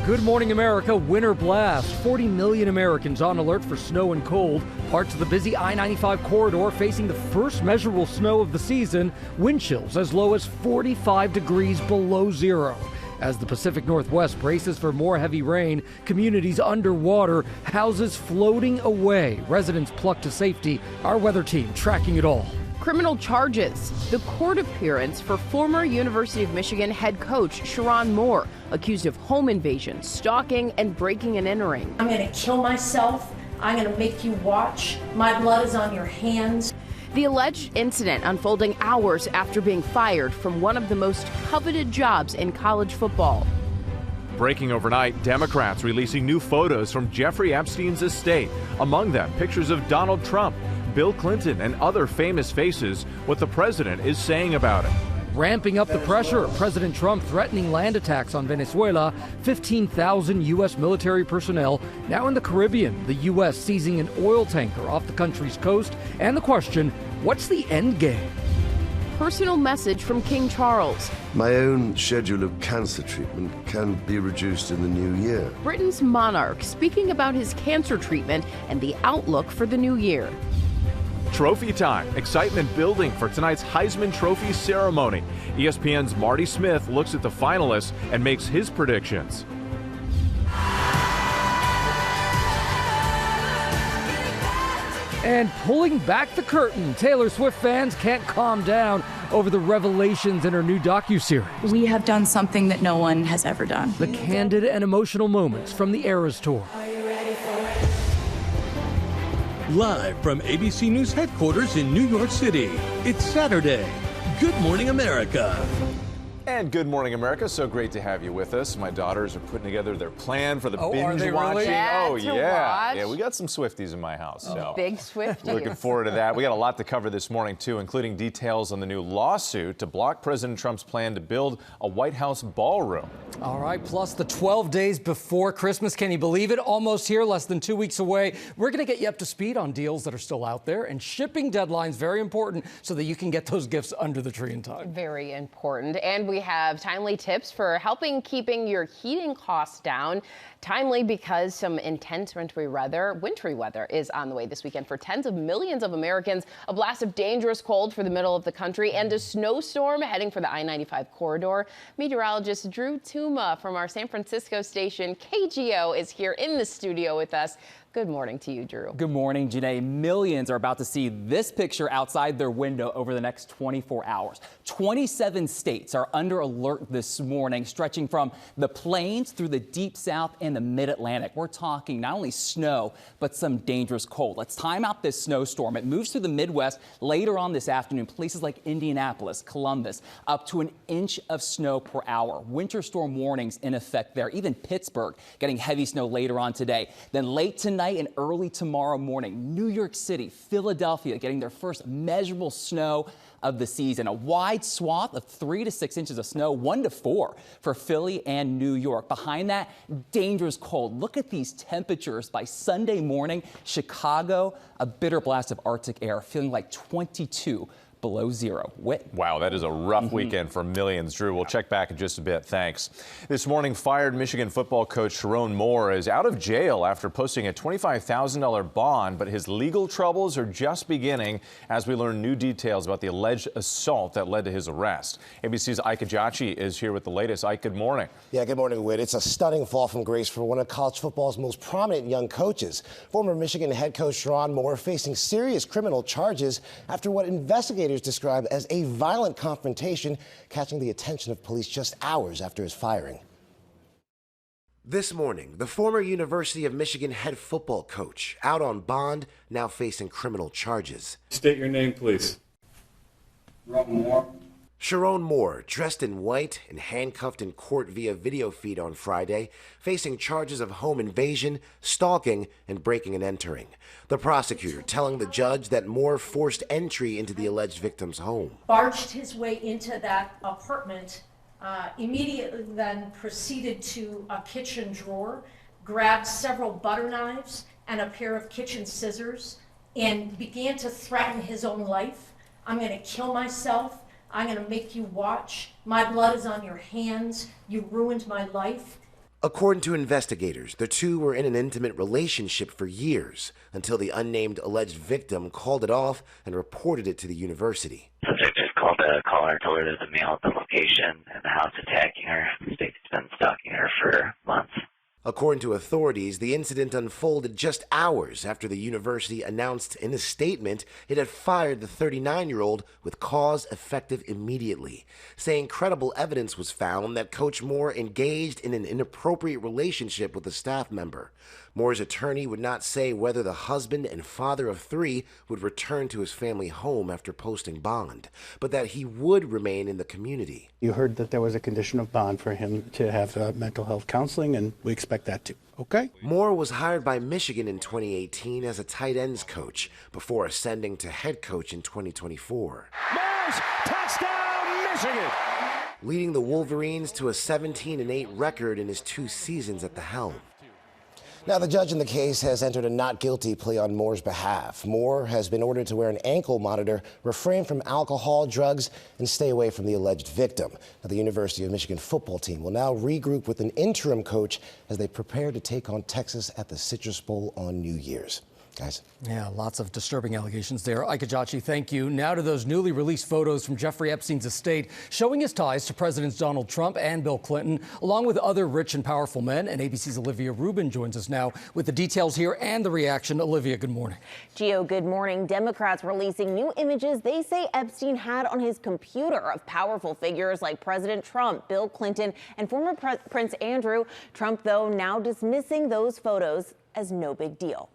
Good morning, America. Winter blast. 40 million Americans on alert for snow and cold. Parts of the busy I-95 corridor facing the first measurable snow of the season. Wind chills as low as 45 degrees below zero. As the Pacific Northwest braces for more heavy rain, communities underwater, houses floating away, residents plucked to safety. Our weather team tracking it all. Criminal charges. The court appearance for former University of Michigan head coach Sharon Moore, accused of home invasion, stalking, and breaking and entering. I'm going to kill myself. I'm going to make you watch. My blood is on your hands. The alleged incident unfolding hours after being fired from one of the most coveted jobs in college football. Breaking overnight, Democrats releasing new photos from Jeffrey Epstein's estate. Among them, pictures of Donald Trump, Bill Clinton, and other famous faces. What the president is saying about it. Ramping up the pressure, President Trump threatening land attacks on Venezuela. 15,000 U.S. military personnel now in the Caribbean. The U.S. seizing an oil tanker off the country's coast. And the question, what's the end game? Personal message from King Charles. My own schedule of cancer treatment can be reduced in the new year. Britain's monarch speaking about his cancer treatment and the outlook for the new year. Trophy time. Excitement building for tonight's Heisman Trophy ceremony. ESPN's Marty Smith looks at the finalists and makes his predictions. And pulling back the curtain, Taylor Swift fans can't calm down over the revelations in her new docuseries. We have done something that no one has ever done. The candid and emotional moments from the Eras Tour. Live from ABC News headquarters in New York City, it's Saturday. Good morning, America. And good morning, America. So great to have you with us. My daughters are putting together their plan for the binge really? watching. Yeah, oh, to yeah. watch. Yeah, we got some Swifties in my house. So Big Swifties. looking forward to that. We got a lot to cover this morning, too, including details on the new lawsuit to block President Trump's plan to build a White House ballroom. All right, plus the 12 days before Christmas. Can you believe it? Almost here, less than 2 weeks away. We're going to get you up to speed on deals that are still out there, and shipping deadlines, very important, so that you can get those gifts under the tree in time. Very important. And we have timely tips for helping keeping your heating costs down. Timely because some intense wintry weather is on the way this weekend for tens of millions of Americans. A blast of dangerous cold for the middle of the country and a snowstorm heading for the I-95 corridor. Meteorologist Drew Tuma from our San Francisco station KGO is here in the studio with us. Good morning to you, Drew. Good morning, Janae. Millions are about to see this picture outside their window over the next 24 hours. 27 states are under alert this morning, stretching from the plains through the deep south and the mid-Atlantic. We're talking not only snow, but some dangerous cold. Let's time out this snowstorm. It moves through the Midwest later on this afternoon. Places like Indianapolis, Columbus, up to an inch of snow per hour. Winter storm warnings in effect there. Even Pittsburgh getting heavy snow later on today. Then late tonight and early tomorrow morning, New York City, Philadelphia getting their first measurable snow of the season. A wide swath of 3 to 6 inches of snow, 1 to 4 for Philly and New York. Behind that, dangerous cold. Look at these temperatures by Sunday morning. Chicago, a bitter blast of Arctic air, feeling like 22 below zero. Wow, that is a rough weekend for millions. Drew, we'll check back in just a bit. Thanks. This morning, fired Michigan football coach Sharon Moore is out of jail after posting a $25,000 bond, but his legal troubles are just beginning as we learn new details about the alleged assault that led to his arrest. ABC's Ike Ajachi is here with the latest. Ike, good morning. Yeah, good morning, Whit. It's a stunning fall from grace for one of college football's most prominent young coaches. Former Michigan head coach Sharon Moore facing serious criminal charges after what investigators described as a violent confrontation, catching the attention of police just hours after his firing. This morning, the former University of Michigan head football coach, out on bond, now facing criminal charges. State your name, please. Sharon Moore, dressed in white and handcuffed in court via video feed on Friday, facing charges of home invasion, stalking, and breaking and entering. The prosecutor telling the judge that Moore forced entry into the alleged victim's home. Barged his way into that apartment, immediately then proceeded to a kitchen drawer, grabbed several butter knives and a pair of kitchen scissors, and began to threaten his own life. I'm going to kill myself. I'm going to make you watch. My blood is on your hands. You ruined my life. According to investigators, the two were in an intimate relationship for years until the unnamed alleged victim called it off and reported it to the university. Subject just called the caller, told her there's a male at the location and the house attacking her. State's been stalking her for months. According to authorities, the incident unfolded just hours after the university announced in a statement it had fired the 39-year-old with cause effective immediately, saying credible evidence was found that Coach Moore engaged in an inappropriate relationship with a staff member. Moore's attorney would not say whether the husband and father of three would return to his family home after posting bond, but that he would remain in the community. You heard that there was a condition of bond for him to have mental health counseling, and we expect that too. Okay? Moore was hired by Michigan in 2018 as a tight ends coach before ascending to head coach in 2024. Moore's touchdown, Michigan! Leading the Wolverines to a 17-8 record in his 2 seasons at the helm. Now, the judge in the case has entered a not guilty plea on Moore's behalf. Moore has been ordered to wear an ankle monitor, refrain from alcohol, drugs, and stay away from the alleged victim. Now, the University of Michigan football team will now regroup with an interim coach as they prepare to take on Texas at the Citrus Bowl on New Year's. Guys. Yeah, lots of disturbing allegations there. Ike Ajachi, thank you. Now to those newly released photos from Jeffrey Epstein's estate showing his ties to Presidents Donald Trump and Bill Clinton, along with other rich and powerful men. And ABC's Olivia Rubin joins us now with the details here and the reaction. Olivia, good morning. Gio, good morning. Democrats releasing new images they say Epstein had on his computer of powerful figures like President Trump, Bill Clinton, and former Prince Andrew. Trump, though, now dismissing those photos as no big deal.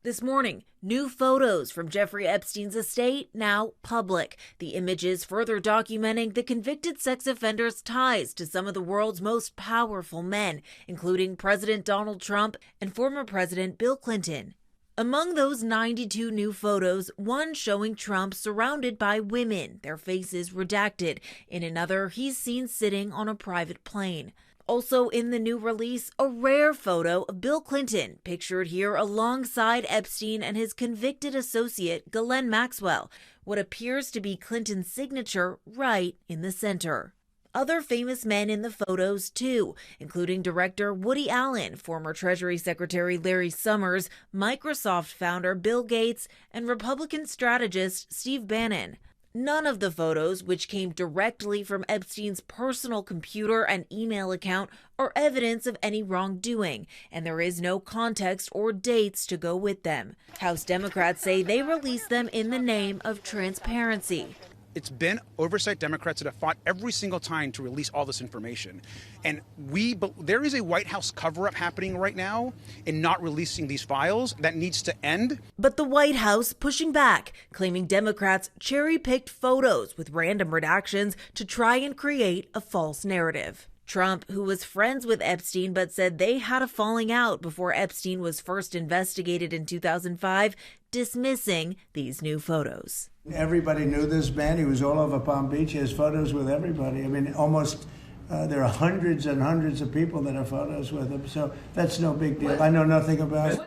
This morning, new photos from Jeffrey Epstein's estate now public. The images further documenting the convicted sex offender's ties to some of the world's most powerful men, including President Donald Trump and former President Bill Clinton. Among those 92 new photos, one showing Trump surrounded by women, their faces redacted. In another, he's seen sitting on a private plane. Also in the new release, a rare photo of Bill Clinton, pictured here alongside Epstein and his convicted associate, Ghislaine Maxwell, what appears to be Clinton's signature right in the center. Other famous men in the photos, too, including director Woody Allen, former Treasury Secretary Larry Summers, Microsoft founder Bill Gates, and Republican strategist Steve Bannon. None of the photos, which came directly from Epstein's personal computer and email account, are evidence of any wrongdoing, and there is no context or dates to go with them. House Democrats say they released them in the name of transparency. It's been oversight Democrats that have fought every single time to release all this information. And there is a White House cover-up happening right now in not releasing these files that needs to end. But the White House pushing back, claiming Democrats cherry-picked photos with random redactions to try and create a false narrative. Trump, who was friends with Epstein but said they had a falling out before Epstein was first investigated in 2005, dismissing these new photos. Everybody knew this man. He was all over Palm Beach. He has photos with everybody. I mean, almost there are hundreds and hundreds of people that have photos with him. So that's no big deal. I know nothing about it.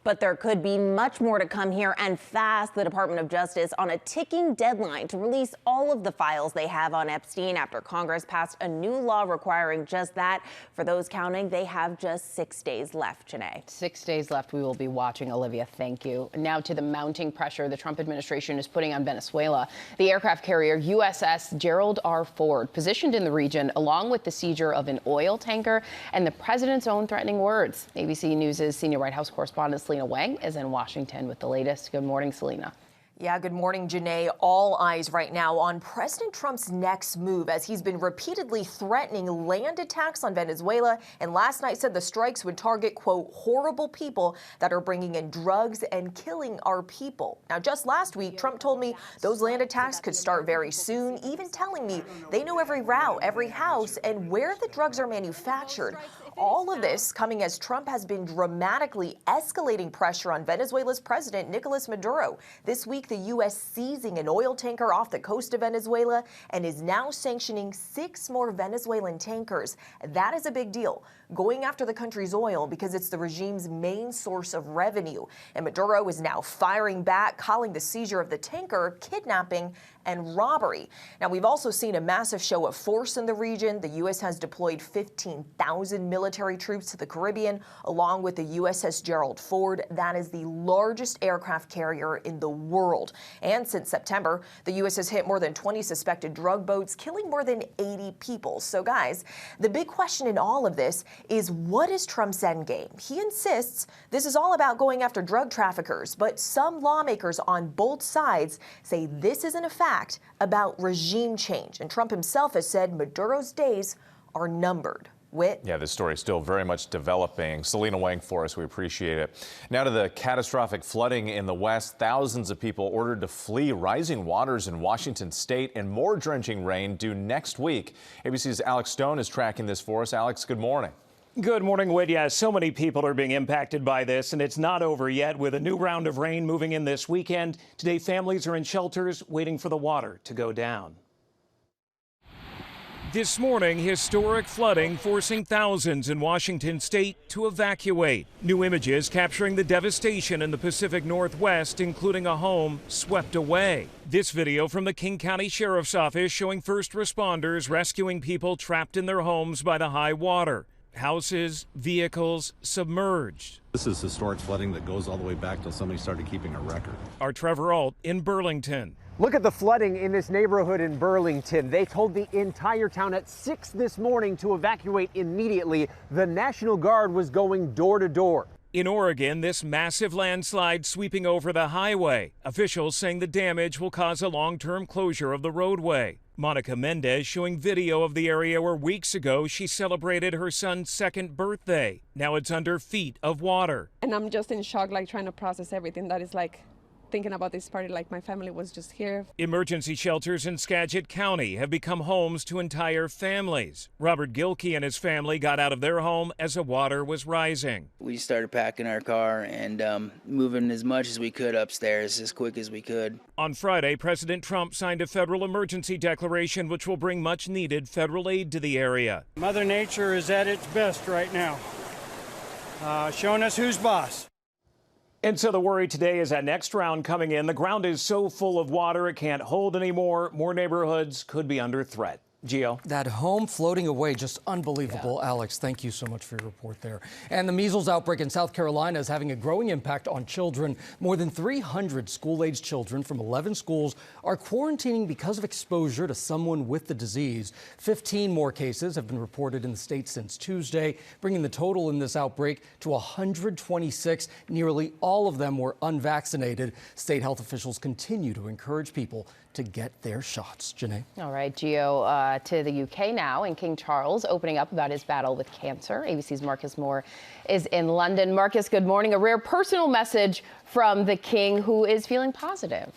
But there could be much more to come here, and fast. The Department of Justice on a ticking deadline to release all of the files they have on Epstein after Congress passed a new law requiring just that. For those counting, they have just 6 days left, Janae. 6 days left. We will be watching. Olivia, thank you. Now to the mounting pressure the Trump administration is putting on Venezuela. The aircraft carrier USS Gerald R. Ford, positioned in the region, along with the seizure of an oil tanker and the president's own threatening words. ABC News' senior White House correspondent Selena Wang is in Washington with the latest. Good morning, Selena. Yeah, good morning, Janae. All eyes right now on President Trump's next move, as he's been repeatedly threatening land attacks on Venezuela, and last night said the strikes would target, quote, horrible people that are bringing in drugs and killing our people. Now, just last week, Trump told me those land attacks could start very soon, even telling me they know every route, every house, and where the drugs are manufactured. All of this coming as Trump has been dramatically escalating pressure on Venezuela's president, Nicolas Maduro. This week, the U.S. seizing an oil tanker off the coast of Venezuela and is now sanctioning 6 more Venezuelan tankers. That is a big deal, going after the country's oil because it's the regime's main source of revenue. And Maduro is now firing back, calling the seizure of the tanker kidnapping and robbery. Now, we've also seen a massive show of force in the region. The U.S. has deployed 15,000 military troops to the Caribbean, along with the USS Gerald Ford. That is the largest aircraft carrier in the world. And since September, the U.S. has hit more than 20 suspected drug boats, killing more than 80 people. So, guys, the big question in all of this is, what is Trump's endgame? He insists this is all about going after drug traffickers, but some lawmakers on both sides say this is in fact about regime change. And Trump himself has said Maduro's days are numbered. Whit? Yeah, this story is still very much developing. Selena Wang for us. We appreciate it. Now to the catastrophic flooding in the West. Thousands of people ordered to flee rising waters in Washington state, and more drenching rain due next week. ABC's Alex Stone is tracking this for us. Alex, good morning. Good morning, Whit. Yeah, so many people are being impacted by this, and it's not over yet. With a new round of rain moving in this weekend, today families are in shelters waiting for the water to go down. This morning, historic flooding forcing thousands in Washington state to evacuate. New images capturing the devastation in the Pacific Northwest, including a home swept away. This video from the King County Sheriff's Office showing first responders rescuing people trapped in their homes by the high water. Houses, vehicles submerged. This is historic flooding that goes all the way back till somebody started keeping a record. Our Trevor Ault in Burlington. Look at the flooding in this neighborhood in Burlington. They told the entire town at 6 this morning to evacuate immediately. The National Guard was going door to door. In Oregon, this massive landslide sweeping over the highway. Officials saying the damage will cause a long-term closure of the roadway. Monica Mendez showing video of the area where weeks ago she celebrated her son's second birthday. Now it's under feet of water. And I'm just in shock, like trying to process everything that is like thinking about this party, like my family was just here. Emergency shelters in Skagit County have become homes to entire families. Robert Gilkey and his family got out of their home as the water was rising. We started packing our car and moving as much as we could upstairs, as quick as we could. On Friday, President Trump signed a federal emergency declaration which will bring much needed federal aid to the area. Mother Nature is at its best right now, showing us who's boss. And so the worry today is that next round coming in, the ground is so full of water it can't hold anymore. More neighborhoods could be under threat. Gio. That home floating away, just unbelievable. Yeah. Alex, thank you so much for your report there. And the measles outbreak in South Carolina is having a growing impact on children. More than 300 school-aged children from 11 schools are quarantining because of exposure to someone with the disease. 15 more cases have been reported in the state since Tuesday, bringing the total in this outbreak to 126. Nearly all of them were unvaccinated. State health officials continue to encourage people to get their shots. Janae. All right, Gio, to the UK now, and King Charles opening up about his battle with cancer. ABC's Marcus Moore is in London. Marcus, good morning. A rare personal message from the King, who is feeling positive.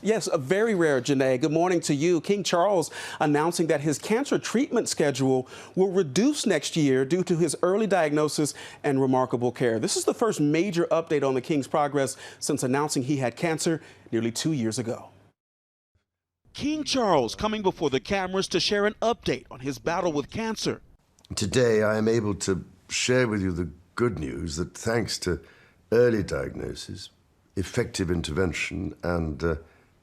Yes, a very rare, Janae. Good morning to you. King Charles announcing that his cancer treatment schedule will reduce next year due to his early diagnosis and remarkable care. This is the first major update on the King's progress since announcing he had cancer nearly 2 years ago. King Charles coming before the cameras to share an update on his battle with cancer. Today, I am able to share with you the good news that thanks to early diagnosis, effective intervention, and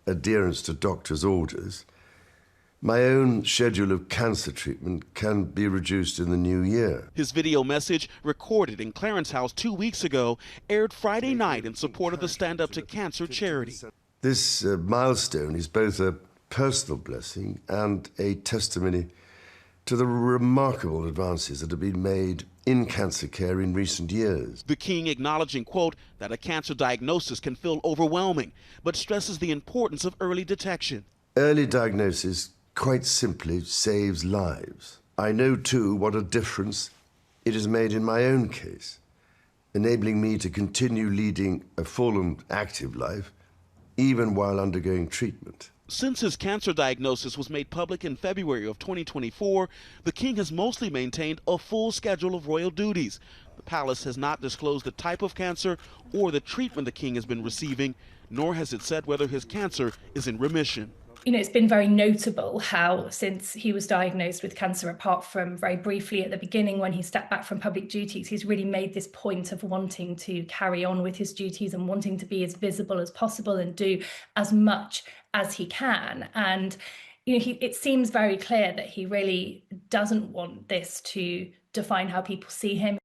adherence to doctors' orders, my own schedule of cancer treatment can be reduced in the new year. His video message, recorded in Clarence House 2 weeks ago, aired Friday night in support of the Stand Up to Cancer charity. This milestone is both a personal blessing and a testimony to the remarkable advances that have been made in cancer care in recent years. The King acknowledging, quote, that a cancer diagnosis can feel overwhelming, but stresses the importance of early detection. Early diagnosis quite simply saves lives. I know too what a difference it has made in my own case, enabling me to continue leading a full and active life, even while undergoing treatment. Since his cancer diagnosis was made public in February of 2024, the King has mostly maintained a full schedule of royal duties. The palace has not disclosed the type of cancer or the treatment the King has been receiving, nor has it said whether his cancer is in remission. It's been very notable how since he was diagnosed with cancer, apart from very briefly at the beginning when he stepped back from public duties, he's really made this point of wanting to carry on with his duties and wanting to be as visible as possible and do as much as he can. And it seems very clear that he really doesn't want this to define how people see him.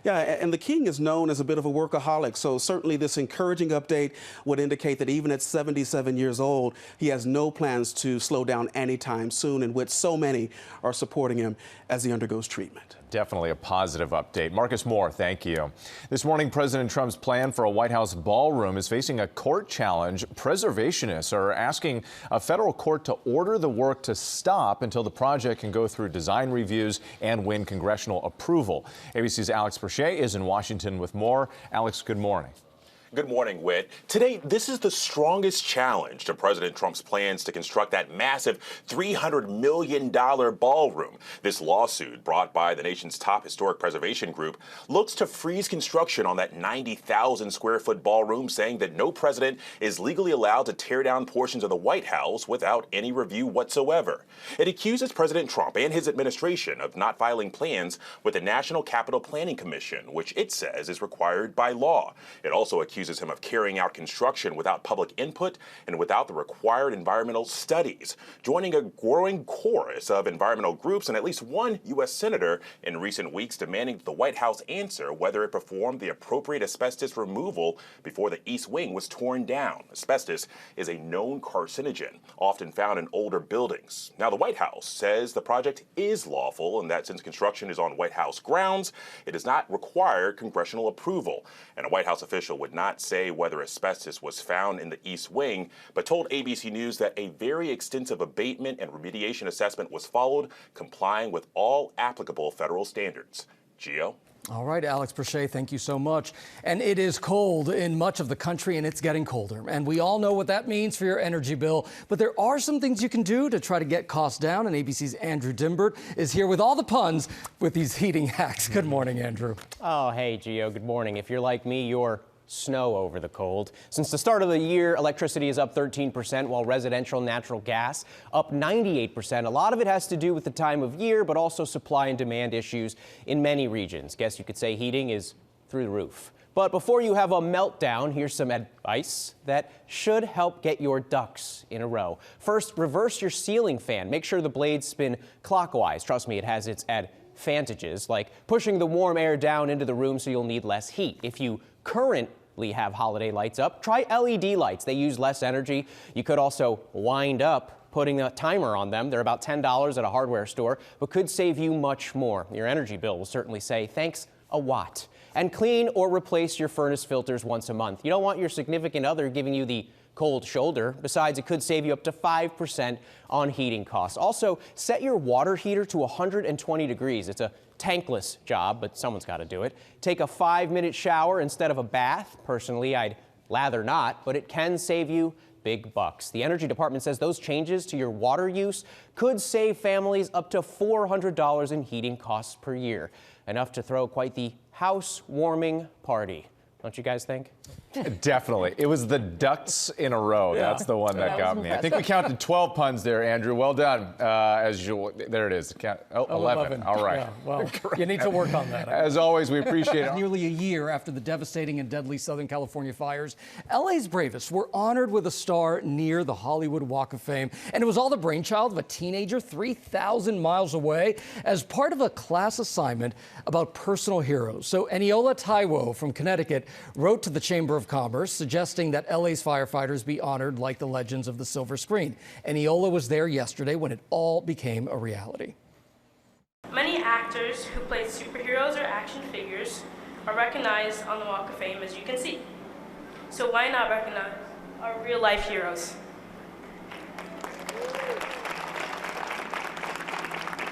Yeah, and the king is known as a bit of a workaholic, so certainly this encouraging update would indicate that even at 77 years old, he has no plans to slow down anytime soon, in which so many are supporting him as he undergoes treatment. Definitely a positive update. Marcus Moore, thank you. This morning, President Trump's plan for a White House ballroom is facing a court challenge. Preservationists are asking a federal court to order the work to stop until the project can go through design reviews and win congressional approval. ABC's Alex Perche is in Washington with more. Alex, good morning. Good morning, Whit. Today, this is the strongest challenge to President Trump's plans to construct that massive $300 million ballroom. This lawsuit, brought by the nation's top historic preservation group, looks to freeze construction on that 90,000 square foot ballroom, saying that no president is legally allowed to tear down portions of the White House without any review whatsoever. It accuses President Trump and his administration of not filing plans with the National Capital Planning Commission, which it says is required by law. It also accuses him of carrying out construction without public input and without the required environmental studies, joining a growing chorus of environmental groups and at least one U.S. senator in recent weeks demanding that the White House answer whether it performed the appropriate asbestos removal before the East Wing was torn down. Asbestos is a known carcinogen, often found in older buildings. Now, the White House says the project is lawful and that since construction is on White House grounds, it does not require congressional approval. And a White House official would not say whether asbestos was found in the East Wing, but told ABC News that a very extensive abatement and remediation assessment was followed, complying with all applicable federal standards. Gio? All right, Alex Perche, thank you so much. And it is cold in much of the country, and it's getting colder. And we all know what that means for your energy bill. But there are some things you can do to try to get costs down. And ABC's Andrew Dimbert is here with all the puns with these heating hacks. Good morning, Andrew. Oh, hey, Gio. Good morning. If you're like me, you're snow over the cold. Since the start of the year, electricity is up 13%, while residential natural gas up 98%. A lot of it has to do with the time of year, but also supply and demand issues in many regions. Guess you could say heating is through the roof. But before you have a meltdown, here's some advice that should help get your ducks in a row. First, reverse your ceiling fan. Make sure the blades spin clockwise. Trust me, it has its advantages, like pushing the warm air down into the room so you'll need less heat. If you currently have holiday lights up, try LED lights. They use less energy. You could also wind up putting a timer on them. They're about $10 at a hardware store, but could save you much more. Your energy bill will certainly say, thanks a watt. And clean or replace your furnace filters once a month. You don't want your significant other giving you the cold shoulder. Besides, it could save you up to 5% on heating costs. Also, set your water heater to 120 degrees. It's a tankless job, but someone's got to do it. Take a 5-minute shower instead of a bath. Personally, I'd rather not, but it can save you big bucks. The Energy Department says those changes to your water use could save families up to $400 in heating costs per year. Enough to throw quite the housewarming party. Don't you guys think? Definitely. It was the ducks in a row. Yeah. That's the one that got me. I think we counted 12 puns there, Andrew. Well done. As usual, there it is. 11. All right. Yeah, well, you need to work on that. As always, we appreciate it. Nearly a year after the devastating and deadly Southern California fires, LA's bravest were honored with a star near the Hollywood Walk of Fame. And it was all the brainchild of a teenager 3,000 miles away as part of a class assignment about personal heroes. So Eniola Taiwo from Connecticut wrote to the Chamber of Commerce suggesting that LA's firefighters be honored like the legends of the silver screen. Eniola was there yesterday when it all became a reality. Many actors who played superheroes or action figures are recognized on the Walk of Fame, as you can see. So why not recognize our real-life heroes?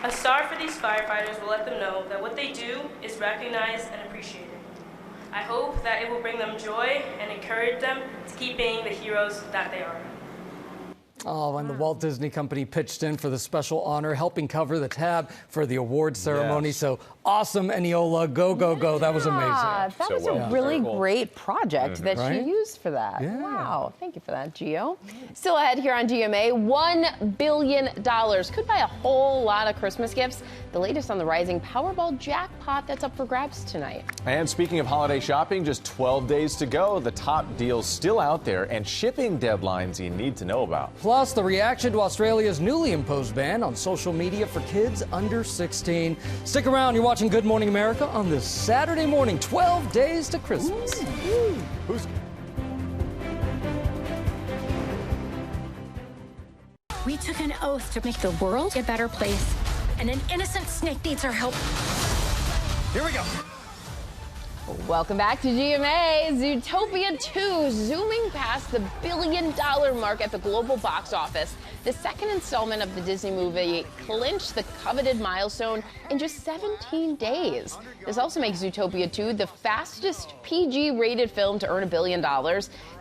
A star for these firefighters will let them know that what they do is recognized and appreciated. I hope that it will bring them joy and encourage them to keep being the heroes that they are. Oh, and the Walt Disney Company pitched in for the special honor, helping cover the tab for the award ceremony. Yes. So awesome, Eniola. Go, go, go. That was amazing. That was a really great project that Right? you used for that. Yeah. Wow. Thank you for that, Gio. Still ahead here on GMA, $1 billion could buy a whole lot of Christmas gifts. The latest on the rising Powerball jackpot that's up for grabs tonight. And speaking of holiday shopping, just 12 days to go. The top deals still out there and shipping deadlines you need to know about. Plus, the reaction to Australia's newly imposed ban on social media for kids under 16. Stick around. You're watching Good Morning America on this Saturday morning, 12 days to Christmas. We took an oath to make the world a better place, and an innocent snake needs our help. Here we go. Welcome back to GMA. Zootopia 2 zooming past the $1 billion mark at the global box office. The second installment of the Disney movie clinched the coveted milestone in just 17 days. This also makes Zootopia 2 the fastest PG-rated film to earn $1 billion.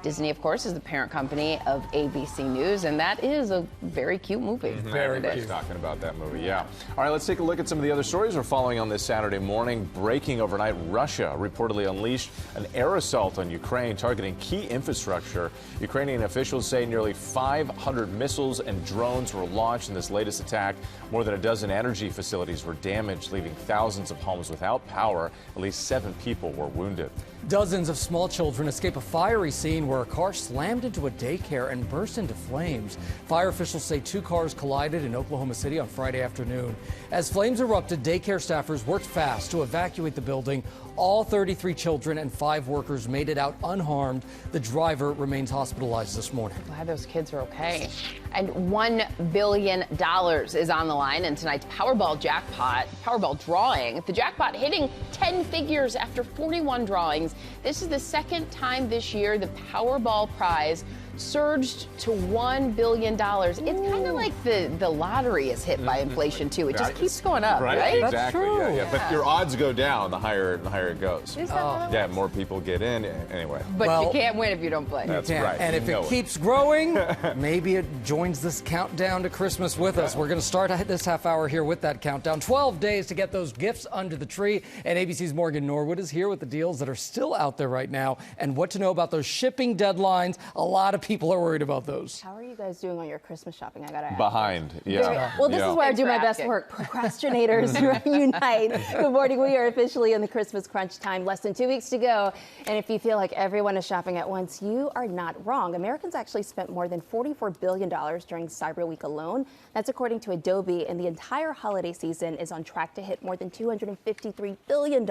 Disney, of course, is the parent company of ABC News, and that is a very cute movie. Everybody's talking about that movie, yeah. All right, let's take a look at some of the other stories we're following on this Saturday morning. Breaking overnight, Russia reportedly unleashed an air assault on Ukraine, targeting key infrastructure. Ukrainian officials say nearly 500 missiles and drones were launched in this latest attack. More than a dozen energy facilities were damaged, leaving thousands of homes without power. At least 7 people were wounded. Dozens of small children escape a fiery scene where a car slammed into a daycare and burst into flames. Fire officials say 2 cars collided in Oklahoma City on Friday afternoon. As flames erupted, daycare staffers worked fast to evacuate the building. All 33 children and 5 workers made it out unharmed. The driver remains hospitalized this morning. Glad those kids are okay. And $1 billion is on the line in tonight's Powerball jackpot, Powerball drawing. The jackpot hitting 10 figures after 41 drawings. This is the second time this year the Powerball prize surged to $1 billion. It's kind of like the lottery is hit by inflation too. It just keeps going up, right? Exactly. That's true. Yeah. But your odds go down the higher it goes. Is that how that Yeah, more people get in anyway. But you can't win if you don't play. That's right. And if it keeps growing, maybe it joins this countdown to Christmas with us. We're going to start this half hour here with that countdown. 12 days to get those gifts under the tree. And ABC's Morgan Norwood is here with the deals that are still out there right now and what to know about those shipping deadlines. A lot of people are worried about those. How are you guys doing on your Christmas shopping? I gotta ask. Behind, yeah. Well, this is where I do my best work. Procrastinators unite. Good morning. We are officially in the Christmas crunch time. Less than 2 weeks to go. And if you feel like everyone is shopping at once, you are not wrong. Americans actually spent more than $44 billion during Cyber Week alone. That's according to Adobe. And the entire holiday season is on track to hit more than $253 billion.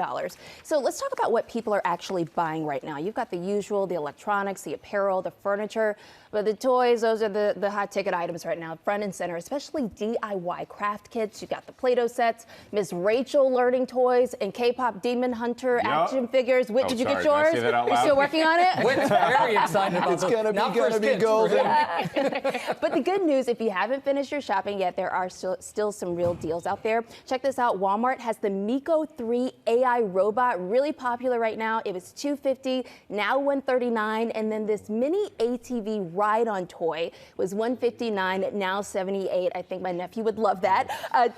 So let's talk about what people are actually buying right now. You've got the usual, the electronics, the apparel, the furniture. But the toys, those are the hot ticket items right now, front and center, especially DIY craft kits. You've got the Play-Doh sets, Miss Rachel learning toys, and K-pop Demon Hunter action figures. Whit, did you get yours? Did I say that out You're loud? still working on it? Whit's very excited about It's gonna be golden. But the good news, if you haven't finished your shopping yet, there are still some real deals out there. Check this out. Walmart has the Miko 3 AI robot, really popular right now. It was $250, now $139, and then this mini ATV ride-on toy was $159, now $78. I think my nephew would love that.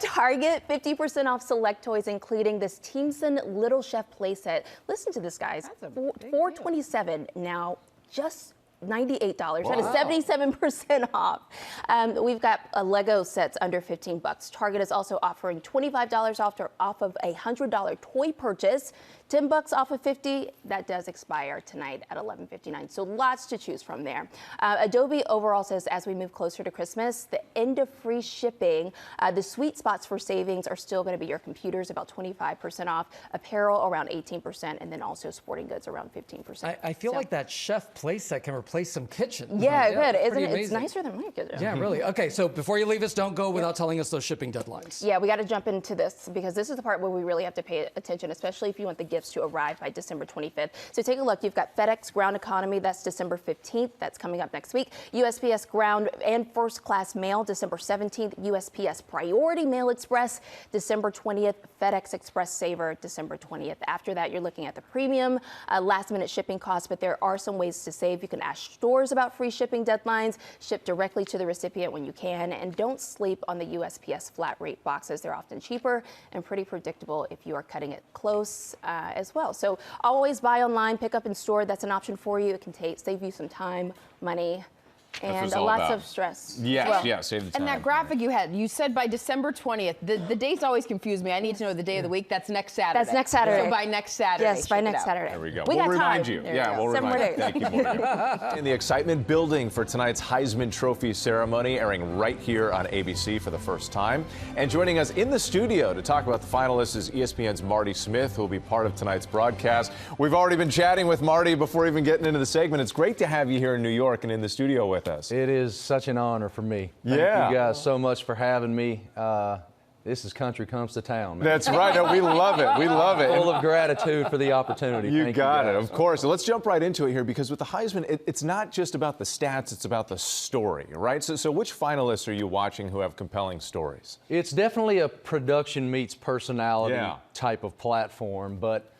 Target, 50% off select toys, including this Teamson Little Chef playset. Listen to this, guys. $427, now just $98. That is 77% off. We've got Lego sets under $15. Target is also offering $25 off of a $100 toy purchase. $10 off of $50. That does expire tonight at $11.59. So lots to choose from there. Adobe overall says as we move closer to Christmas, the end of free shipping, the sweet spots for savings are still going to be your computers, about 25% off, apparel around 18%, and then also sporting goods around 15%. I feel like that chef playset can replace some kitchens. Yeah, good. Isn't it? It's nicer than my kitchen. Yeah, really. Okay, so before you leave us, don't go without telling us those shipping deadlines. Yeah, we got to jump into this because this is the part where we really have to pay attention, especially if you want the gifts to arrive by December 25th. So take a look. You've got FedEx Ground Economy. That's December 15th. That's coming up next week. USPS Ground and First Class Mail, December 17th. USPS Priority Mail Express, December 20th. FedEx Express Saver, December 20th. After that, you're looking at the premium last-minute shipping costs, but there are some ways to save. You can flash stores about free shipping deadlines. Ship directly to the recipient when you can, and don't sleep on the USPS flat rate boxes. They're often cheaper and pretty predictable if you are cutting it close as well. So always buy online, pick up in store. That's an option for you. It can save you some time, money, and lots of stress. Yes, save the time. And that graphic you said by December 20th. The dates always confuse me. I need to know the day of the week. That's next Saturday. That's next Saturday. So by next Saturday. Yes, by next Saturday. There we go. We'll remind you. We'll remind you. Thank you, Morgan. And the excitement building for tonight's Heisman Trophy ceremony, airing right here on ABC for the first time. And joining us in the studio to talk about the finalists is ESPN's Marty Smith, who will be part of tonight's broadcast. We've already been chatting with Marty before even getting into the segment. It's great to have you here in New York and in the studio with us. It is such an honor for me. Thank you guys so much for having me. This is country comes to town, man. That's right. No, we love it. We love it. Full of gratitude for the opportunity. You got it, of course. So let's jump right into it here, because with the Heisman, it's not just about the stats, it's about the story, right? So which finalists are you watching who have compelling stories? It's definitely a production meets personality type of platform, but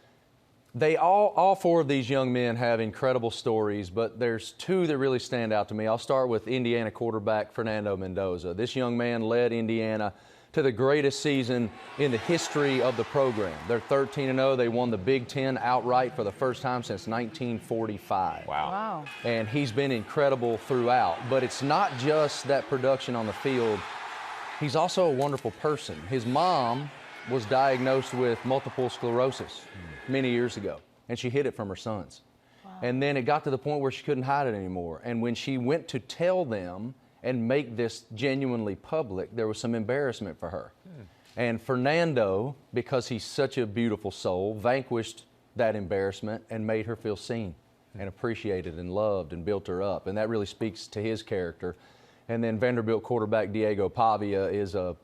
they all four of these young men have incredible stories, but there's two that really stand out to me. I'll start with Indiana quarterback Fernando Mendoza. This young man led Indiana to the greatest season in the history of the program. They're 13-0. They won the Big Ten outright for the first time since 1945. Wow. And he's been incredible throughout. But it's not just that production on the field. He's also a wonderful person. His mom was diagnosed with multiple sclerosis many years ago, and she hid it from her sons. And then it got to the point where she couldn't hide it anymore. And when she went to tell them and make this genuinely public, there was some embarrassment for her. And Fernando, because he's such a beautiful soul, vanquished that embarrassment and made her feel seen and appreciated and loved and built her up. And that really speaks to his character. And then Vanderbilt quarterback Diego Pavia is a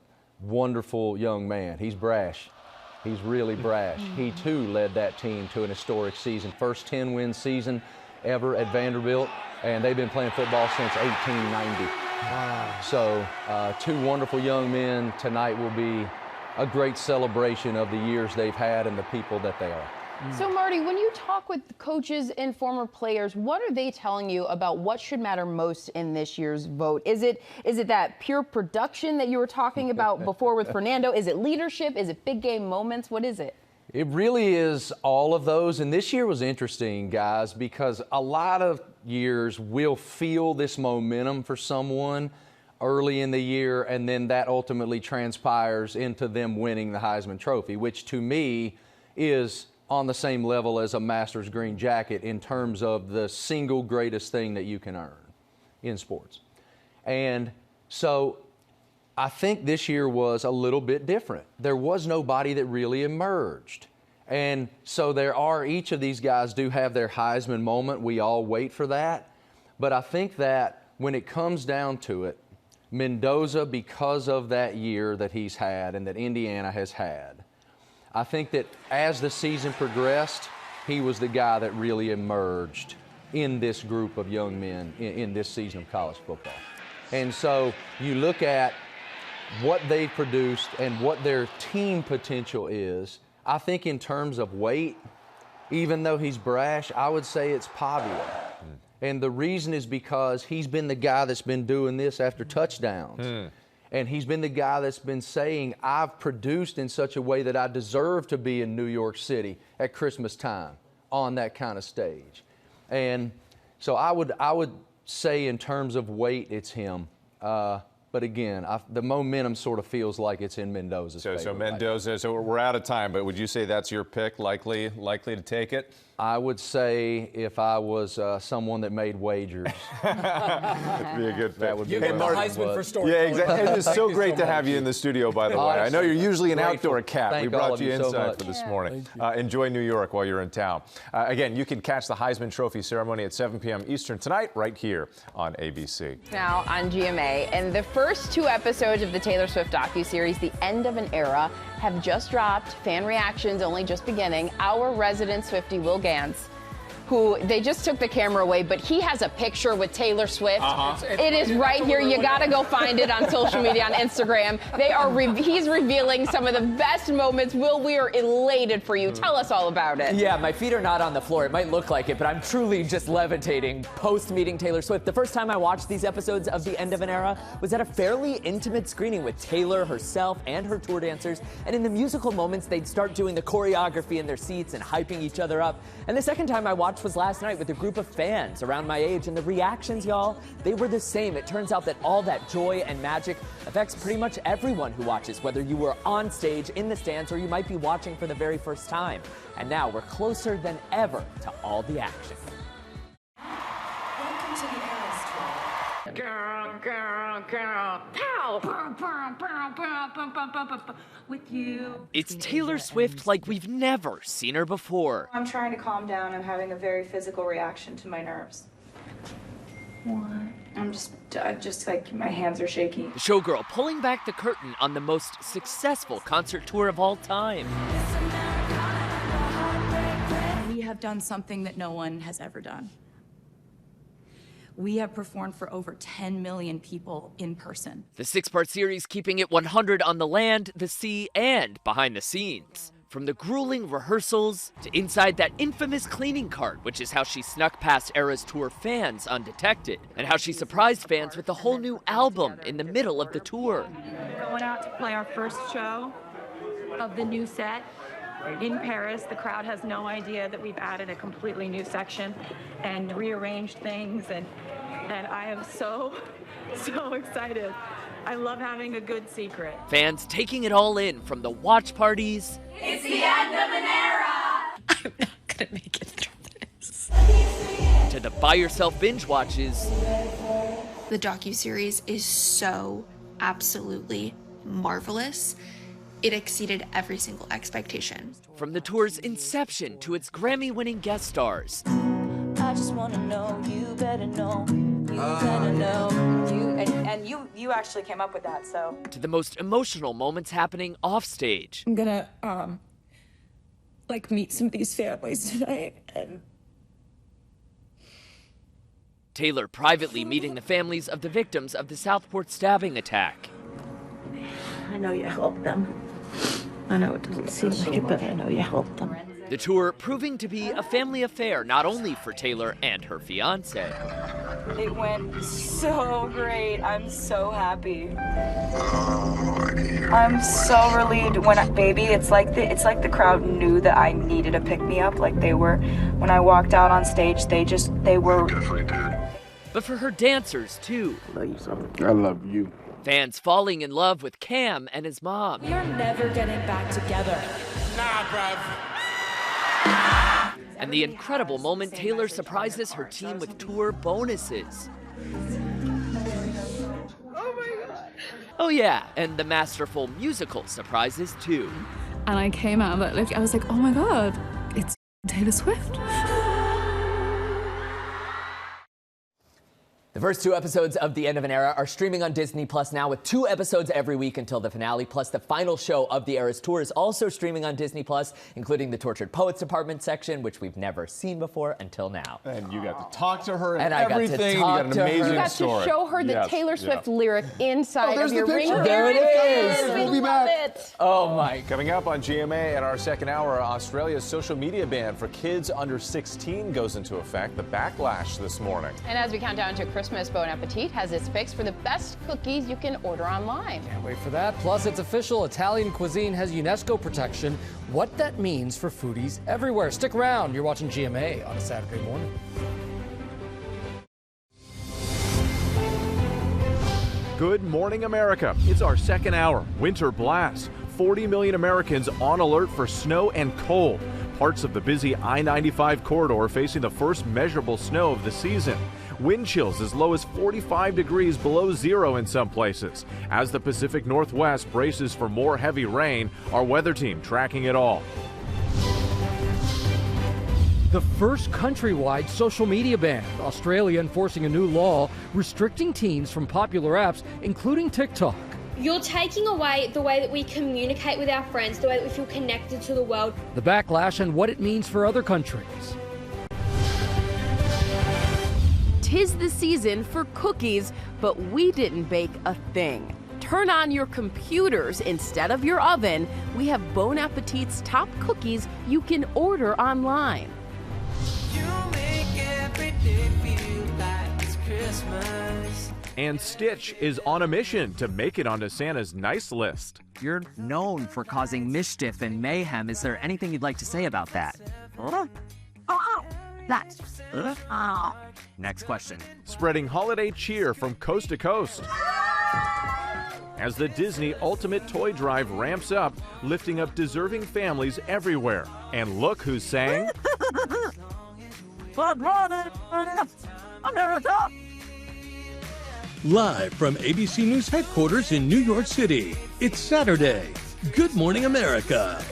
wonderful young man. He's brash. He's really brash. He too led that team to an historic season. First 10-win season ever at Vanderbilt, and they've been playing football since 1890. Wow. So two wonderful young men. Tonight will be a great celebration of the years they've had and the people that they are. So, Marty, when you talk with coaches and former players, what are they telling you about what should matter most in this year's vote? Is it that pure production that you were talking about before with Fernando? Is it leadership? Is it big game moments? What is it? It really is all of those. And this year was interesting, guys, because a lot of years we'll feel this momentum for someone early in the year, and then that ultimately transpires into them winning the Heisman Trophy, which to me is on the same level as a Masters green jacket in terms of the single greatest thing that you can earn in sports. And so I think this year was a little bit different. There was nobody that really emerged. And so each of these guys do have their Heisman moment. We all wait for that. But I think that when it comes down to it, Mendoza, because of that year that he's had and that Indiana has had, I think that as the season progressed, he was the guy that really emerged in this group of young men in this season of college football. And so you look at what they produced and what their team potential is. I think in terms of weight, even though he's brash, I would say it's Pavia. And the reason is because he's been the guy that's been doing this after touchdowns. And he's been the guy that's been saying, I've produced in such a way that I deserve to be in New York City at Christmas time on that kind of stage. And so I would say in terms of weight, it's him. But again, the momentum sort of feels like it's in Mendoza's favor. So Mendoza, so we're out of time, but would you say that's your pick, likely to take it? I would say if I was someone that made wagers. That'd be a good pick. That would be the Heisman for storytelling. Yeah, exactly. It is so great to have you in the studio, by the way. I know you're usually an outdoor cat. We brought you inside for this morning. Enjoy New York while you're in town. Again, you can catch the Heisman Trophy ceremony at 7 p.m. Eastern tonight, right here on ABC. Now on GMA, and the first 2 episodes of the Taylor Swift docuseries, The End of an Era, have just dropped. Fan reactions only just beginning. Our resident Swiftie, Will Gans, who they just took the camera away, but he has a picture with Taylor Swift. It is right here. You got to go find it on social media, on Instagram. He's revealing some of the best moments. Will, we are elated for you. Tell us all about it. Yeah, my feet are not on the floor. It might look like it, but I'm truly just levitating post-meeting Taylor Swift. The first time I watched these episodes of The End of an Era was at a fairly intimate screening with Taylor herself and her tour dancers. And in the musical moments, they'd start doing the choreography in their seats and hyping each other up. And the second time I watched was last night with a group of fans around my age, and the reactions, y'all, they were the same. It turns out that all that joy and magic affects pretty much everyone who watches, whether you were on stage, in the stands, or you might be watching for the very first time. And now we're closer than ever to all the action. Welcome to the Eras Tour. Girl, girl, girl, pow, pow, pow, pow, pow, pow, pow, pow, pow, with you. It's Taylor Swift like we've never seen her before. I'm trying to calm down. I'm having a very physical reaction to my nerves. What? I'm just like, my hands are shaky. The showgirl pulling back the curtain on the most successful concert tour of all time. We have done something that no one has ever done. We have performed for over 10 million people in person. The 6-part series keeping it 100 on the land, the sea, and behind the scenes. From the grueling rehearsals to inside that infamous cleaning cart, which is how she snuck past Eras Tour fans undetected, and how she surprised fans with a whole new album in the middle of the tour. We're going out to play our first show of the new set in Paris. The crowd has no idea that we've added a completely new section and rearranged things, and I am so excited. I love having a good secret. Fans taking it all in, from the watch parties. It's the end of an era! I'm not gonna make it through this. To the buy yourself binge watches. The docuseries is so absolutely marvelous. It exceeded every single expectation. From the tour's inception to its Grammy-winning guest stars. I just want to know, you better know, you better know. You actually came up with that, so. To the most emotional moments happening offstage. I'm gonna, meet some of these families tonight, and Taylor privately meeting the families of the victims of the Southport stabbing attack. I know you helped them. I know it doesn't seem like it, but I know you helped them. The tour proving to be a family affair, not only for Taylor and her fiancé. It went so great. I'm so happy. I'm so relieved. It's like the crowd knew that I needed a pick-me-up. Like they were, when I walked out on stage, they were. Definitely did. But for her dancers, too. I love you so. I love you. Fans falling in love with Cam and his mom. we are never getting back together. Nah, bruv. And the incredible moment Taylor surprises her team with tour bonuses. Oh my God. Oh yeah, and the masterful musical surprises too. And I came out of it, I was like, oh my God, it's Taylor Swift. The first 2 episodes of The End of an Era are streaming on Disney Plus now, with 2 episodes every week until the finale. Plus, the final show of the Eras Tour is also streaming on Disney Plus, including the Tortured Poets Department section, which we've never seen before until now. And you got to talk to her and I everything. got you got an amazing You got story. to show her the Yes, Taylor Swift yeah. lyric inside there's of your the ring. picture. There it is. We'll be love back. it. Oh my. Coming up on GMA at our second hour, Australia's social media ban for kids under 16 goes into effect. The backlash this morning. And as we count down to Christmas, Bon Appetit has its picks for the best cookies you can order online. Can't wait for that. Plus, it's official. Italian cuisine has UNESCO protection. What that means for foodies everywhere. Stick around. You're watching GMA on a Saturday morning. Good morning, America. It's our second hour. Winter blast. 40 million Americans on alert for snow and cold. Parts of the busy I-95 corridor facing the first measurable snow of the season. Wind chills as low as 45 degrees below zero in some places. As the Pacific Northwest braces for more heavy rain, our weather team tracking it all. The first countrywide social media ban. Australia enforcing a new law restricting teens from popular apps, including TikTok. You're taking away the way that we communicate with our friends, the way that we feel connected to the world. The backlash and what it means for other countries. 'tis the season for cookies, but we didn't bake a thing. Turn on your computers instead of your oven. We have Bon Appetit's top cookies you can order online. You make every day feel like it's Christmas. And Stitch is on a mission to make it onto Santa's nice list. You're known for causing mischief and mayhem. Is there anything you'd like to say about that? Next question. Spreading holiday cheer from coast to coast. As the Disney Ultimate Toy Drive ramps up, lifting up deserving families everywhere. And look who sang. Live from ABC News headquarters in New York City, it's Saturday. Good Morning America.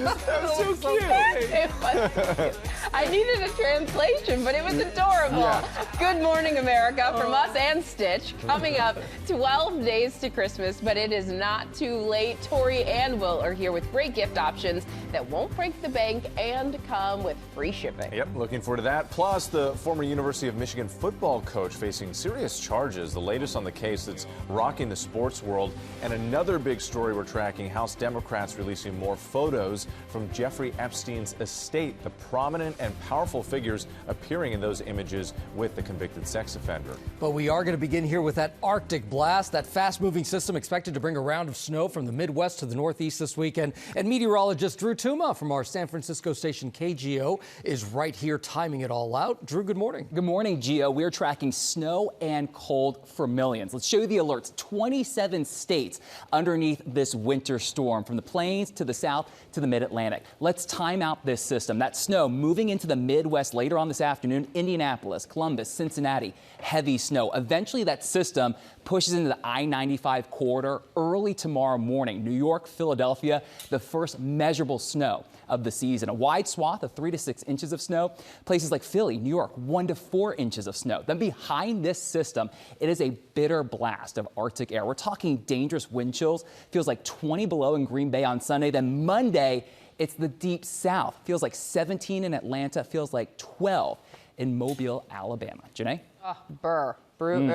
That was so cute. It was. I needed a translation, but it was adorable. Yeah. Good morning, America, from us and Stitch. Coming up, 12 days to Christmas, but it is not too late. Tori and Will are here with great gift options that won't break the bank and come with free shipping. Yep, looking forward to that. Plus, the former University of Michigan football coach facing serious charges, the latest on the case that's rocking the sports world. And another big story we're tracking, House Democrats releasing more photos from Jeffrey Epstein's estate, the prominent and powerful figures appearing in those images with the convicted sex offender. But we are going to begin here with that Arctic blast, that fast-moving system expected to bring a round of snow from the Midwest to the Northeast this weekend. And meteorologist Drew Tuma from our San Francisco station KGO is right here timing it all out. Drew, good morning. Good morning, Gio. We're tracking snow and cold for millions. Let's show you the alerts. 27 states underneath this winter storm, from the plains to the south to the mid-Atlantic. Let's time out this system. That snow moving into the Midwest later on this afternoon. Indianapolis, Columbus, Cincinnati, heavy snow. Eventually that system pushes into the I-95 corridor early tomorrow morning. New York, Philadelphia, the first measurable snow of the season. A wide swath of 3 to 6 inches of snow. Places like Philly, New York, 1 to 4 inches of snow. Then behind this system, it is a bitter blast of Arctic air. We're talking dangerous wind chills. Feels like 20 below in Green Bay on Sunday. Then Monday, it's the deep south. Feels like 17 in Atlanta. Feels like 12 in Mobile, Alabama. Janae? Oh,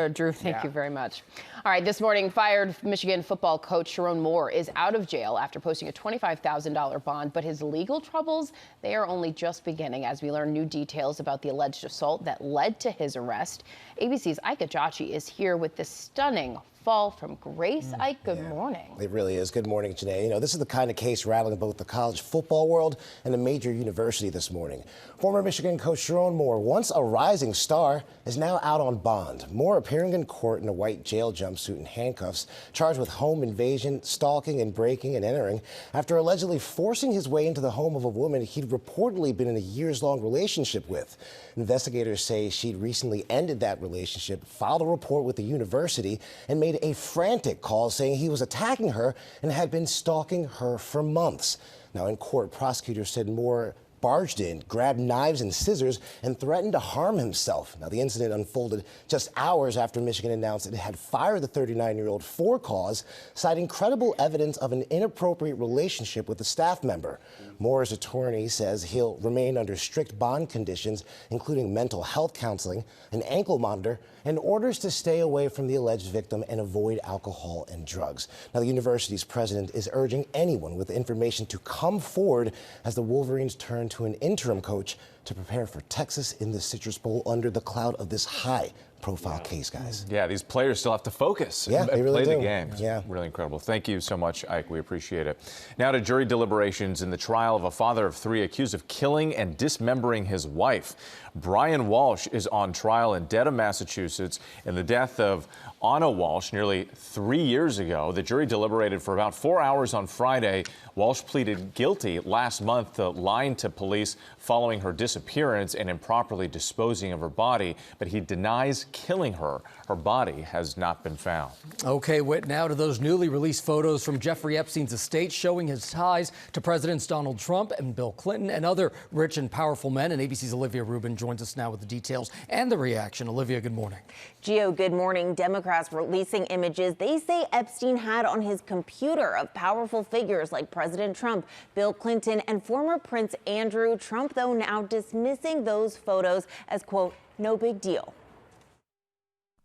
Drew, thank you very much. All right, this morning, fired Michigan football coach Sherrone Moore is out of jail after posting a $25,000 bond, but his legal troubles, they are only just beginning as we learn new details about the alleged assault that led to his arrest. ABC's Ike Ajachi is here with this stunning fall from grace. Ike, good morning. It really is. Good morning, Janae. You know, this is the kind of case rattling both the college football world and a major university this morning. Former Michigan coach Sherrone Moore, once a rising star, is now out on bond. Moore appearing in court in a white jail jumpsuit and handcuffs, charged with home invasion, stalking, and breaking and entering after allegedly forcing his way into the home of a woman he'd reportedly been in a years-long relationship with. Investigators say she'd recently ended that relationship, filed a report with the university, and made a frantic call saying he was attacking her and had been stalking her for months. Now, in court, prosecutors said Moore barged in, grabbed knives and scissors, and threatened to harm himself. Now, the incident unfolded just hours after Michigan announced it had fired the 39-year-old for cause, citing credible evidence of an inappropriate relationship with a staff member. Moore's attorney says he'll remain under strict bond conditions, including mental health counseling, an ankle monitor, and orders to stay away from the alleged victim and avoid alcohol and drugs. Now, the university's president is urging anyone with information to come forward as the Wolverines turn to an interim coach to prepare for Texas in the Citrus Bowl under the cloud of this high-profile case, guys. Yeah, these players still have to focus and they really play do. the game. Yeah. Really incredible. Thank you so much, Ike. We appreciate it. Now to jury deliberations in the trial of a father of 3 accused of killing and dismembering his wife. Brian Walsh is on trial in Dedham, Massachusetts, in the death of Anna Walsh nearly 3 years ago. The jury deliberated for about 4 hours on Friday. Walsh pleaded guilty last month to lying to police following her disappearance and improperly disposing of her body, but he denies killing her. Her body has not been found. Okay, Whit, now to those newly released photos from Jeffrey Epstein's estate showing his ties to Presidents Donald Trump and Bill Clinton and other rich and powerful men. And ABC's Olivia Rubin joins us now with the details and the reaction. Olivia, good morning. Gio, good morning. Democrats releasing images they say Epstein had on his computer of powerful figures like President Trump, Bill Clinton, and former Prince Andrew. Trump, though, now dismissing those photos as, quote, no big deal.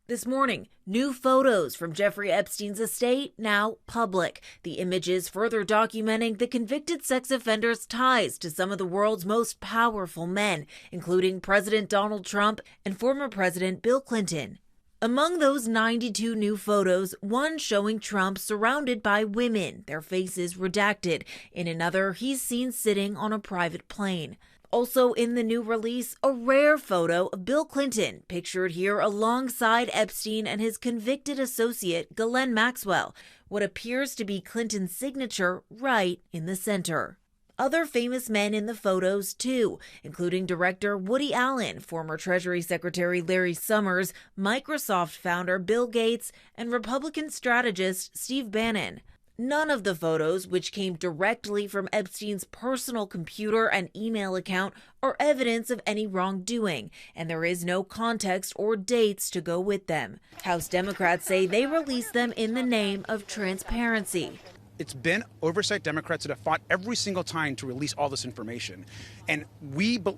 This morning, new photos from Jeffrey Epstein's estate now public. The images further documenting the convicted sex offender's ties to some of the world's most powerful men, including President Donald Trump and former President Bill Clinton. Among those 92 new photos, one showing Trump surrounded by women, their faces redacted. In another, he's seen sitting on a private plane. Also in the new release, a rare photo of Bill Clinton, pictured here alongside Epstein and his convicted associate, Ghislaine Maxwell, what appears to be Clinton's signature right in the center. Other famous men in the photos, too, including director Woody Allen, former Treasury Secretary Larry Summers, Microsoft founder Bill Gates, and Republican strategist Steve Bannon. None of the photos, which came directly from Epstein's personal computer and email account, are evidence of any wrongdoing, and there is no context or dates to go with them. House Democrats say they released them in the name of transparency. It's been oversight Democrats that have fought every single time to release all this information. And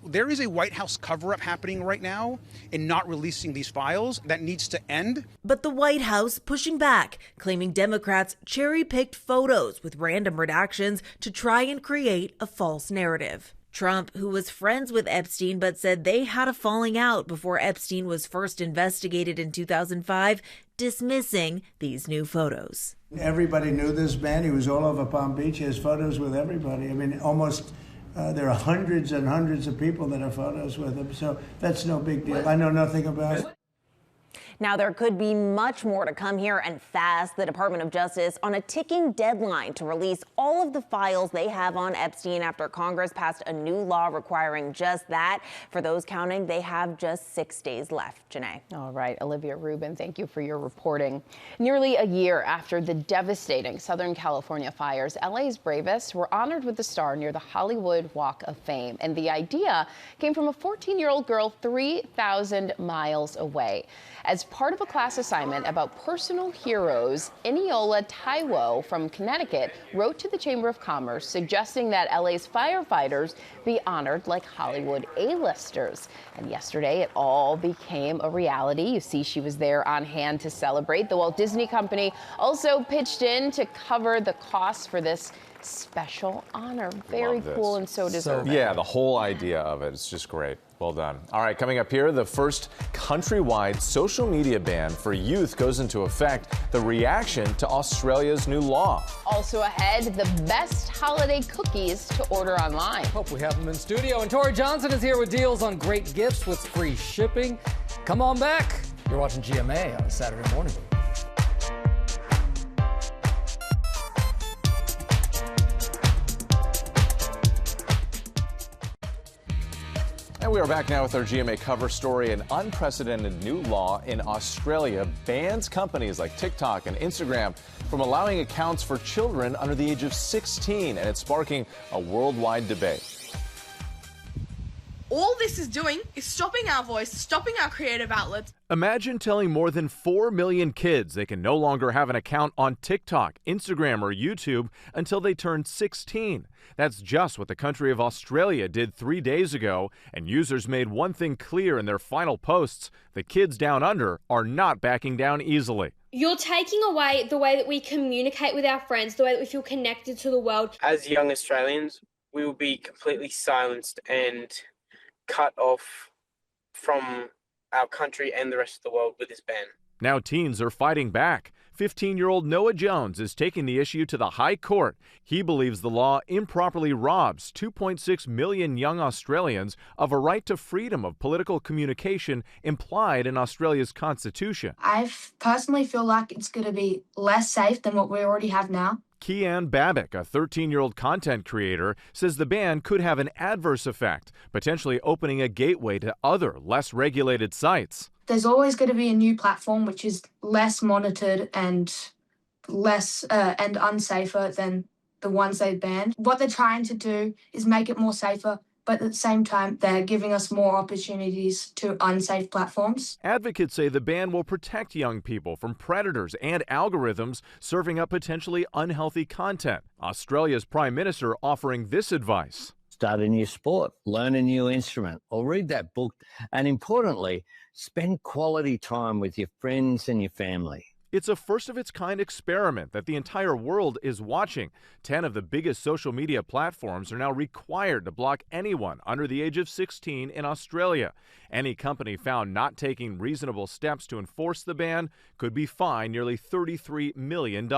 there is a White House cover-up happening right now in not releasing these files. That needs to end. But the White House pushing back, claiming Democrats cherry-picked photos with random redactions to try and create a false narrative. Trump, who was friends with Epstein but said they had a falling out before Epstein was first investigated in 2005, dismissing these new photos. Everybody knew this man. He was all over Palm Beach. He has photos with everybody. I mean, almost there are hundreds and hundreds of people that have photos with him. So that's no big deal. I know nothing about it. Now, there could be much more to come here and fast. The Department of Justice on a ticking deadline to release all of the files they have on Epstein after Congress passed a new law requiring just that. For those counting, they have just 6 days left. Janae. All right, Olivia Rubin, thank you for your reporting. Nearly a year after the devastating Southern California fires, LA's bravest were honored with a star near the Hollywood Walk of Fame. And the idea came from a 14-year-old girl 3,000 miles away. As part of a class assignment about personal heroes, Eniola Taiwo from Connecticut wrote to the Chamber of Commerce suggesting that LA's firefighters be honored like Hollywood A-listers. And yesterday, it all became a reality. You see, she was there on hand to celebrate. The Walt Disney Company also pitched in to cover the costs for this special honor. Very cool and so deserving. Yeah, the whole idea of it. It's just great. Well done. All right, coming up here, the first countrywide social media ban for youth goes into effect. The reaction to Australia's new law. Also ahead, the best holiday cookies to order online. Hope we have them in studio. And Tori Johnson is here with deals on great gifts with free shipping. Come on back. You're watching GMA on a Saturday morning. And we are back now with our GMA cover story. An unprecedented new law in Australia bans companies like TikTok and Instagram from allowing accounts for children under the age of 16, and it's sparking a worldwide debate. All this is doing is stopping our voice, stopping our creative outlets. Imagine telling more than 4 million kids they can no longer have an account on TikTok, Instagram, or YouTube until they turn 16. That's just what the country of Australia did 3 days ago, and users made one thing clear in their final posts: the kids down under are not backing down easily. You're taking away the way that we communicate with our friends, the way that we feel connected to the world. As young Australians, we will be completely silenced and cut off from our country and the rest of the world with this ban. Now teens are fighting back. 15-year-old Noah Jones is taking the issue to the High Court. He believes the law improperly robs 2.6 million young Australians of a right to freedom of political communication implied in Australia's constitution. I personally feel like it's going to be less safe than what we already have now. Kian Babbitt, a 13-year-old content creator, says the ban could have an adverse effect, potentially opening a gateway to other, less regulated sites. There's always going to be a new platform which is less monitored and less and unsafer than the ones they've banned. What they're trying to do is make it more safer, but at the same time, they're giving us more opportunities to unsafe platforms. Advocates say the ban will protect young people from predators and algorithms serving up potentially unhealthy content. Australia's Prime Minister offering this advice. start a new sport, learn a new instrument, or read that book. And importantly, spend quality time with your friends and your family. It's a first-of-its-kind experiment that the entire world is watching. 10 of the biggest social media platforms are now required to block anyone under the age of 16 in Australia. Any company found not taking reasonable steps to enforce the ban could be fined nearly $33 million.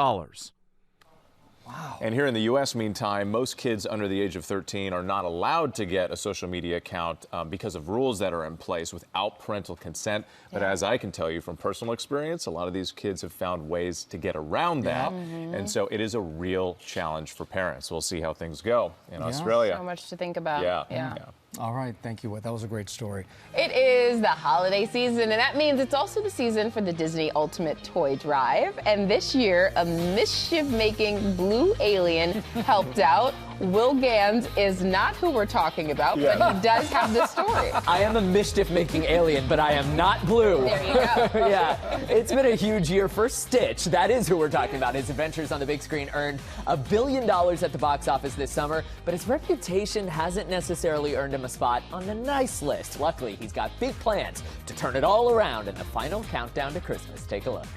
Wow. And here in the U.S., meantime, most kids under the age of 13 are not allowed to get a social media account because of rules that are in place without parental consent. But as I can tell you from personal experience, a lot of these kids have found ways to get around that. And so it is a real challenge for parents. We'll see how things go in Australia. So much to think about. Yeah. All right, thank you. That was a great story. It is the holiday season, and that means it's also the season for the Disney Ultimate Toy Drive. And this year, a mischief-making blue alien helped out. Will Gans is not who we're talking about, but he does have the story. I am a mischief-making alien, but I am not blue. There you go. Yeah, it's been a huge year for Stitch. That is who we're talking about. His adventures on the big screen earned $1 billion at the box office this summer, but his reputation hasn't necessarily earned him a spot on the nice list. Luckily, he's got big plans to turn it all around in the final countdown to Christmas. Take a look.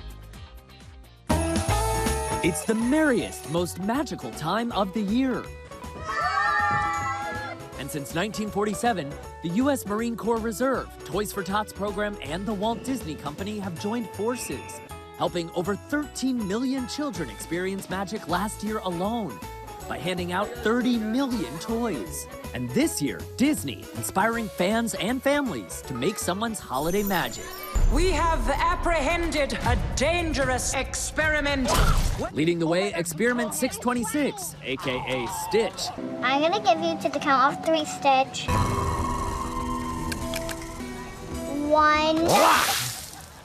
It's the merriest, most magical time of the year. And since 1947, the U.S. Marine Corps Reserve, Toys for Tots program, and the Walt Disney Company have joined forces, helping over 13 million children experience magic last year alone by handing out 30 million toys. And this year, Disney inspiring fans and families to make someone's holiday magic. We have apprehended a dangerous experiment. Leading the way, Experiment 626, aka Stitch. I'm gonna give you to the count of 3, Stitch. 1.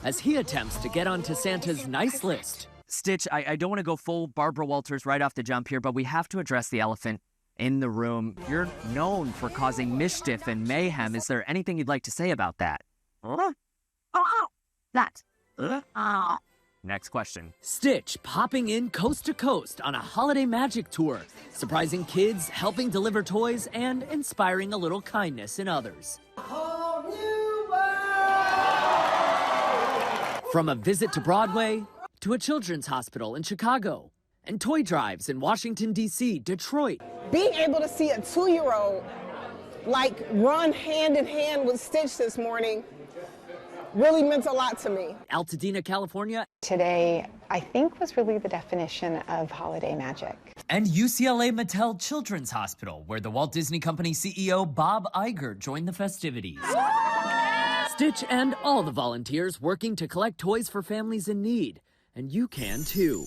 As he attempts to get onto Santa's nice list. Stitch, I don't want to go full Barbara Walters right off the jump here, but we have to address the elephant in the room. You're known for causing mischief and mayhem. Is there anything you'd like to say about that? Next question. Stitch popping in coast to coast on a holiday magic tour, surprising kids, helping deliver toys, and inspiring a little kindness in others. From a visit to Broadway to a children's hospital in Chicago and toy drives in Washington, D.C., Detroit. Being able to see a 2-year-old run hand in hand with Stitch this morning really meant a lot to me. Altadena, California. Today, I think, was really the definition of holiday magic. And UCLA Mattel Children's Hospital, where the Walt Disney Company CEO Bob Iger joined the festivities. Stitch and all the volunteers working to collect toys for families in need. And you can too.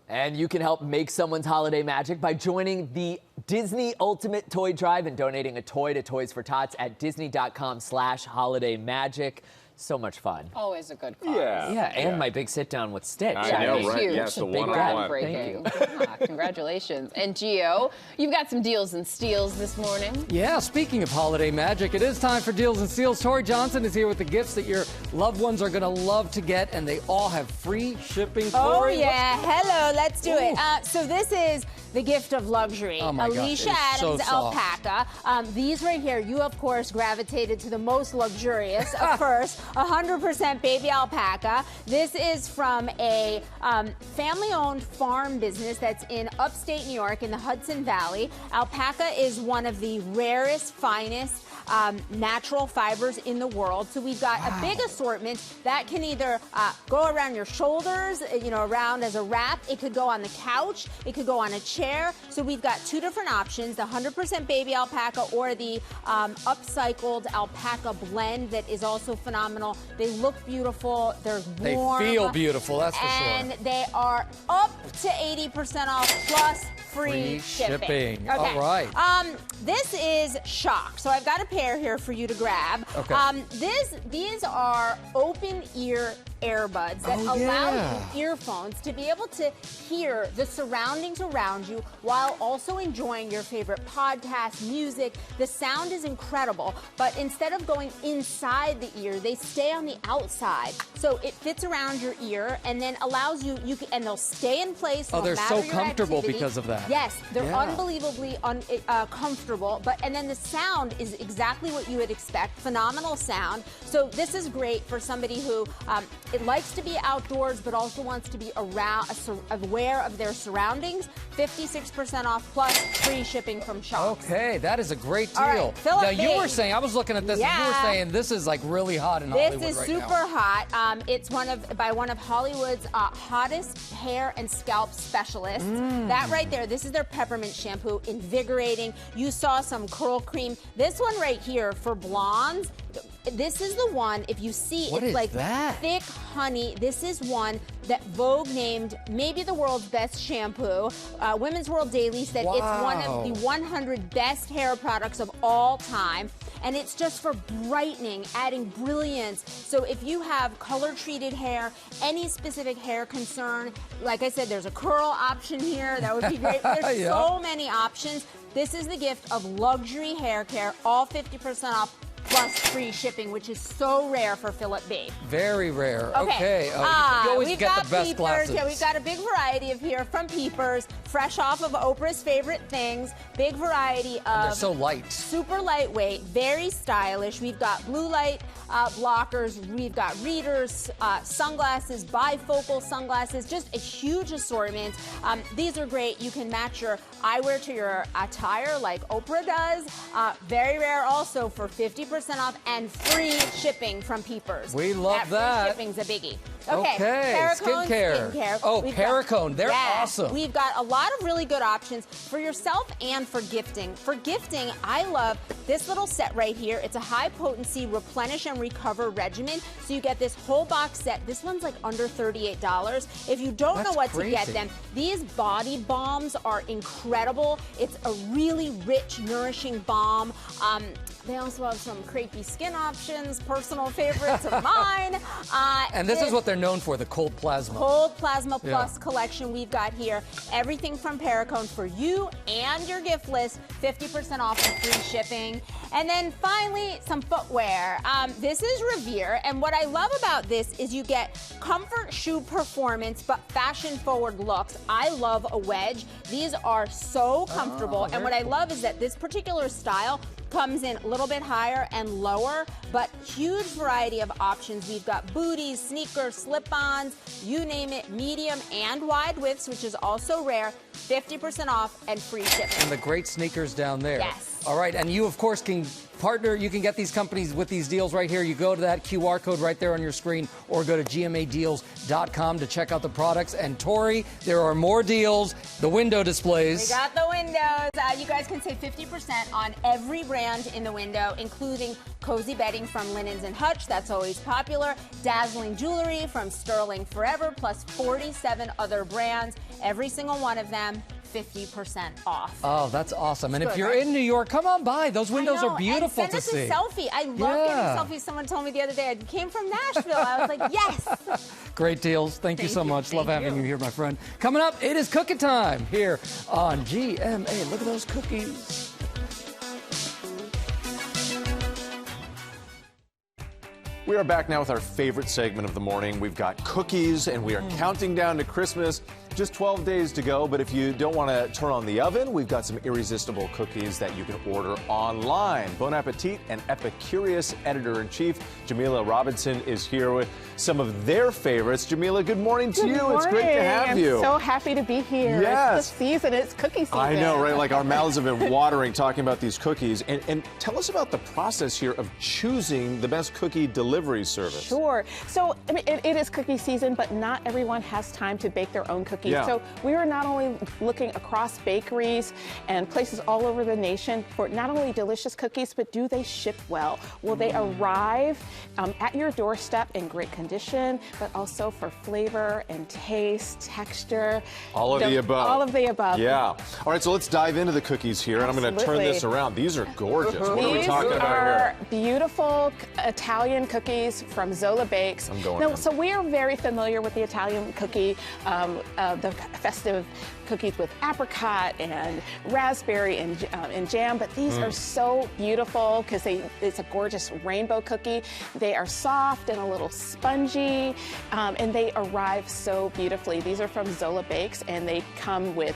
And you can help make someone's holiday magic by joining the Disney Ultimate Toy Drive and donating a toy to Toys for Tots at disney.com/holidaymagic. So much fun. Always a good cause. Yeah, and my big sit down with Stitch. I know, right? Huge. Yes, the Big one-on-one. groundbreaking. Congratulations. And Gio, you've got some deals and steals this morning. Yeah, speaking of holiday magic, it is time for Deals and Steals. Tori Johnson is here with the gifts that your loved ones are going to love to get, and they all have free shipping. Oh, Tori, yeah. Hello, let's do it. So this is the gift of luxury. Oh, my Alicia gosh, Adams so alpaca. These right here, you, of course, gravitated to the most luxurious first. 100% baby alpaca. This is from a family-owned farm business that's in upstate New York in the Hudson Valley. Alpaca is one of the rarest, finest natural fibers in the world. So we've got a big assortment that can either go around your shoulders, around as a wrap. It could go on the couch. It could go on a chair. So we've got 2 different options, the 100% baby alpaca or the upcycled alpaca blend that is also phenomenal. They look beautiful. They're warm. They feel beautiful, that's for sure. And they are up to 80% off plus free shipping. Okay. All right. This is Shock. So I've got a pair here for you to grab. Okay. These are open ear earbuds that allow you, earphones, to be able to hear the surroundings around you while also enjoying your favorite podcast, music. The sound is incredible, but instead of going inside the ear, they stay on the outside. So it fits around your ear and then allows you, and they'll stay in place. Oh, they're so comfortable because of that. Yes, they're unbelievably comfortable, and then the sound is exactly what you would expect. Phenomenal sound. So this is great for somebody who it likes to be outdoors, but also wants to be aware of their surroundings. 56% off plus free shipping from shops. Okay, that is a great deal. All right, Philip now, you B. were saying, I was looking at this, and you were saying this is like really hot in Hollywood right now. This is super hot. It's by one of Hollywood's hottest hair and scalp specialists. That right there, this is their peppermint shampoo, invigorating. You saw some curl cream. This one right here for blondes, this is the one, if you see, it's like thick honey. This is one that Vogue named maybe the world's best shampoo. Women's World Daily said it's one of the 100 best hair products of all time. And it's just for brightening, adding brilliance. So if you have color-treated hair, any specific hair concern, like I said, there's a curl option here. That would be great. There's so many options. This is the gift of luxury hair care, all 50% off plus free shipping, which is so rare for Philip B. Very rare. Okay. You always get the best Peepers. glasses. Yeah, we've got a big variety of here from Peepers, fresh off of Oprah's favorite things. Big variety of. And they're so light. Super lightweight, very stylish. We've got blue light blockers. We've got readers, sunglasses, bifocal sunglasses. Just a huge assortment. These are great. You can match your eyewear to your attire like Oprah does. Very rare also for 50% off and free shipping from Peepers. We love that. Free shipping's a biggie. Okay, skincare. Oh, Paracone. They're awesome. We've got a lot of really good options for yourself and for gifting. For gifting, I love this little set right here. It's a high-potency replenish and recover regimen. So you get this whole box set. This one's like under $38. If you don't know what to get them, these body balms are incredible. It's a really rich, nourishing balm. They also have some crepey skin options, personal favorites of mine. And this is what they're known for, the Cold Plasma. Cold Plasma Plus collection we've got here. Everything from Paracone for you and your gift list, 50% off and free shipping. And then finally, some footwear. This is Revere, and what I love about this is you get comfort shoe performance, but fashion-forward looks. I love a wedge. These are so comfortable, and what I love is that this particular style comes in a little bit higher and lower, but huge variety of options. We've got booties, sneakers, slip-ons, you name it, medium and wide widths, which is also rare, 50% off and free shipping. And the great sneakers down there. Yes. All right, and you, of course, can partner. You can get these companies with these deals right here. You go to that QR code right there on your screen or go to gmadeals.com to check out the products. And Tori, there are more deals. The window displays. We got the windows. You guys can save 50% on every brand in the window, including cozy bedding from Linens and Hutch. That's always popular. Dazzling jewelry from Sterling Forever, plus 47 other brands. Every single one of them 50% off. Oh, that's awesome. And Good, if you're right? in New York, come on by. Those windows are beautiful and to send see. us a selfie. I love getting selfies. Someone told me the other day I came from Nashville. I was like, yes. Great deals. Thank you so much. Love having you here, my friend. Coming up, it is cookie time here on GMA. Look at those cookies. We are back now with our favorite segment of the morning. We've got cookies, and we are counting down to Christmas. Just 12 days to go, but if you don't want to turn on the oven, we've got some irresistible cookies that you can order online. Bon appetit, and Epicurious editor-in-chief Jamila Robinson is here with some of their favorites. Jamila, good morning to you. It's great to have you. I'm so happy to be here. Yes. It's the season. It's cookie season. I know, right? Like our mouths have been watering talking about these cookies. And tell us about the process here of choosing the best cookie delivery service. Sure. So, I mean, it is cookie season, but not everyone has time to bake their own cookies. Yeah. So we are not only looking across bakeries and places all over the nation for not only delicious cookies, but do they ship well? Will they arrive at your doorstep in great condition, but also for flavor and taste, texture? All of the above. All of the above. Yeah. All right, so let's dive into the cookies here, and I'm going to turn this around. These are gorgeous. What are we talking about here? Beautiful Italian cookies from Zola Bakes. I'm going. So we are very familiar with the Italian cookie, the festive cookies with apricot and raspberry and jam, but these are so beautiful because it's a gorgeous rainbow cookie. They are soft and a little spongy, and they arrive so beautifully. These are from Zola Bakes, and they come with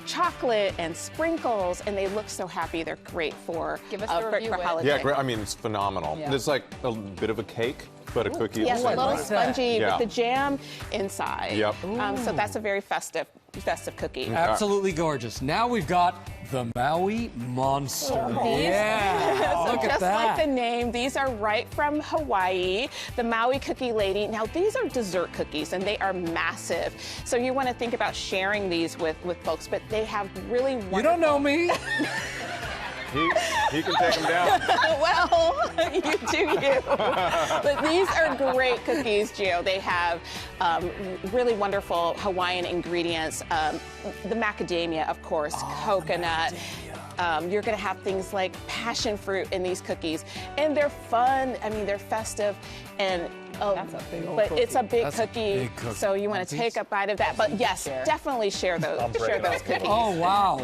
chocolate and sprinkles, and they look so happy. They're great for holiday. Yeah, great. I mean, it's phenomenal. Yeah. It's like a bit of a cake, but a cookie. Yes, a little spongy with the jam inside. Yep. So that's a very festive cookie. Absolutely gorgeous. Now we've got the Maui Monster. Yeah, look at that. Just like the name, these are right from Hawaii, the Maui Cookie Lady. Now, these are dessert cookies, and they are massive. So you want to think about sharing these with folks, but they have really wonderful... You don't know me. He can take them down. Well, you do you. But these are great cookies, Gio. They have really wonderful Hawaiian ingredients. The macadamia, of course, coconut. You're going to have things like passion fruit in these cookies. And they're fun. I mean, they're festive. And but it's a big cookie, so you want to take a bite of that. But yes, definitely share those cookies. Oh, wow.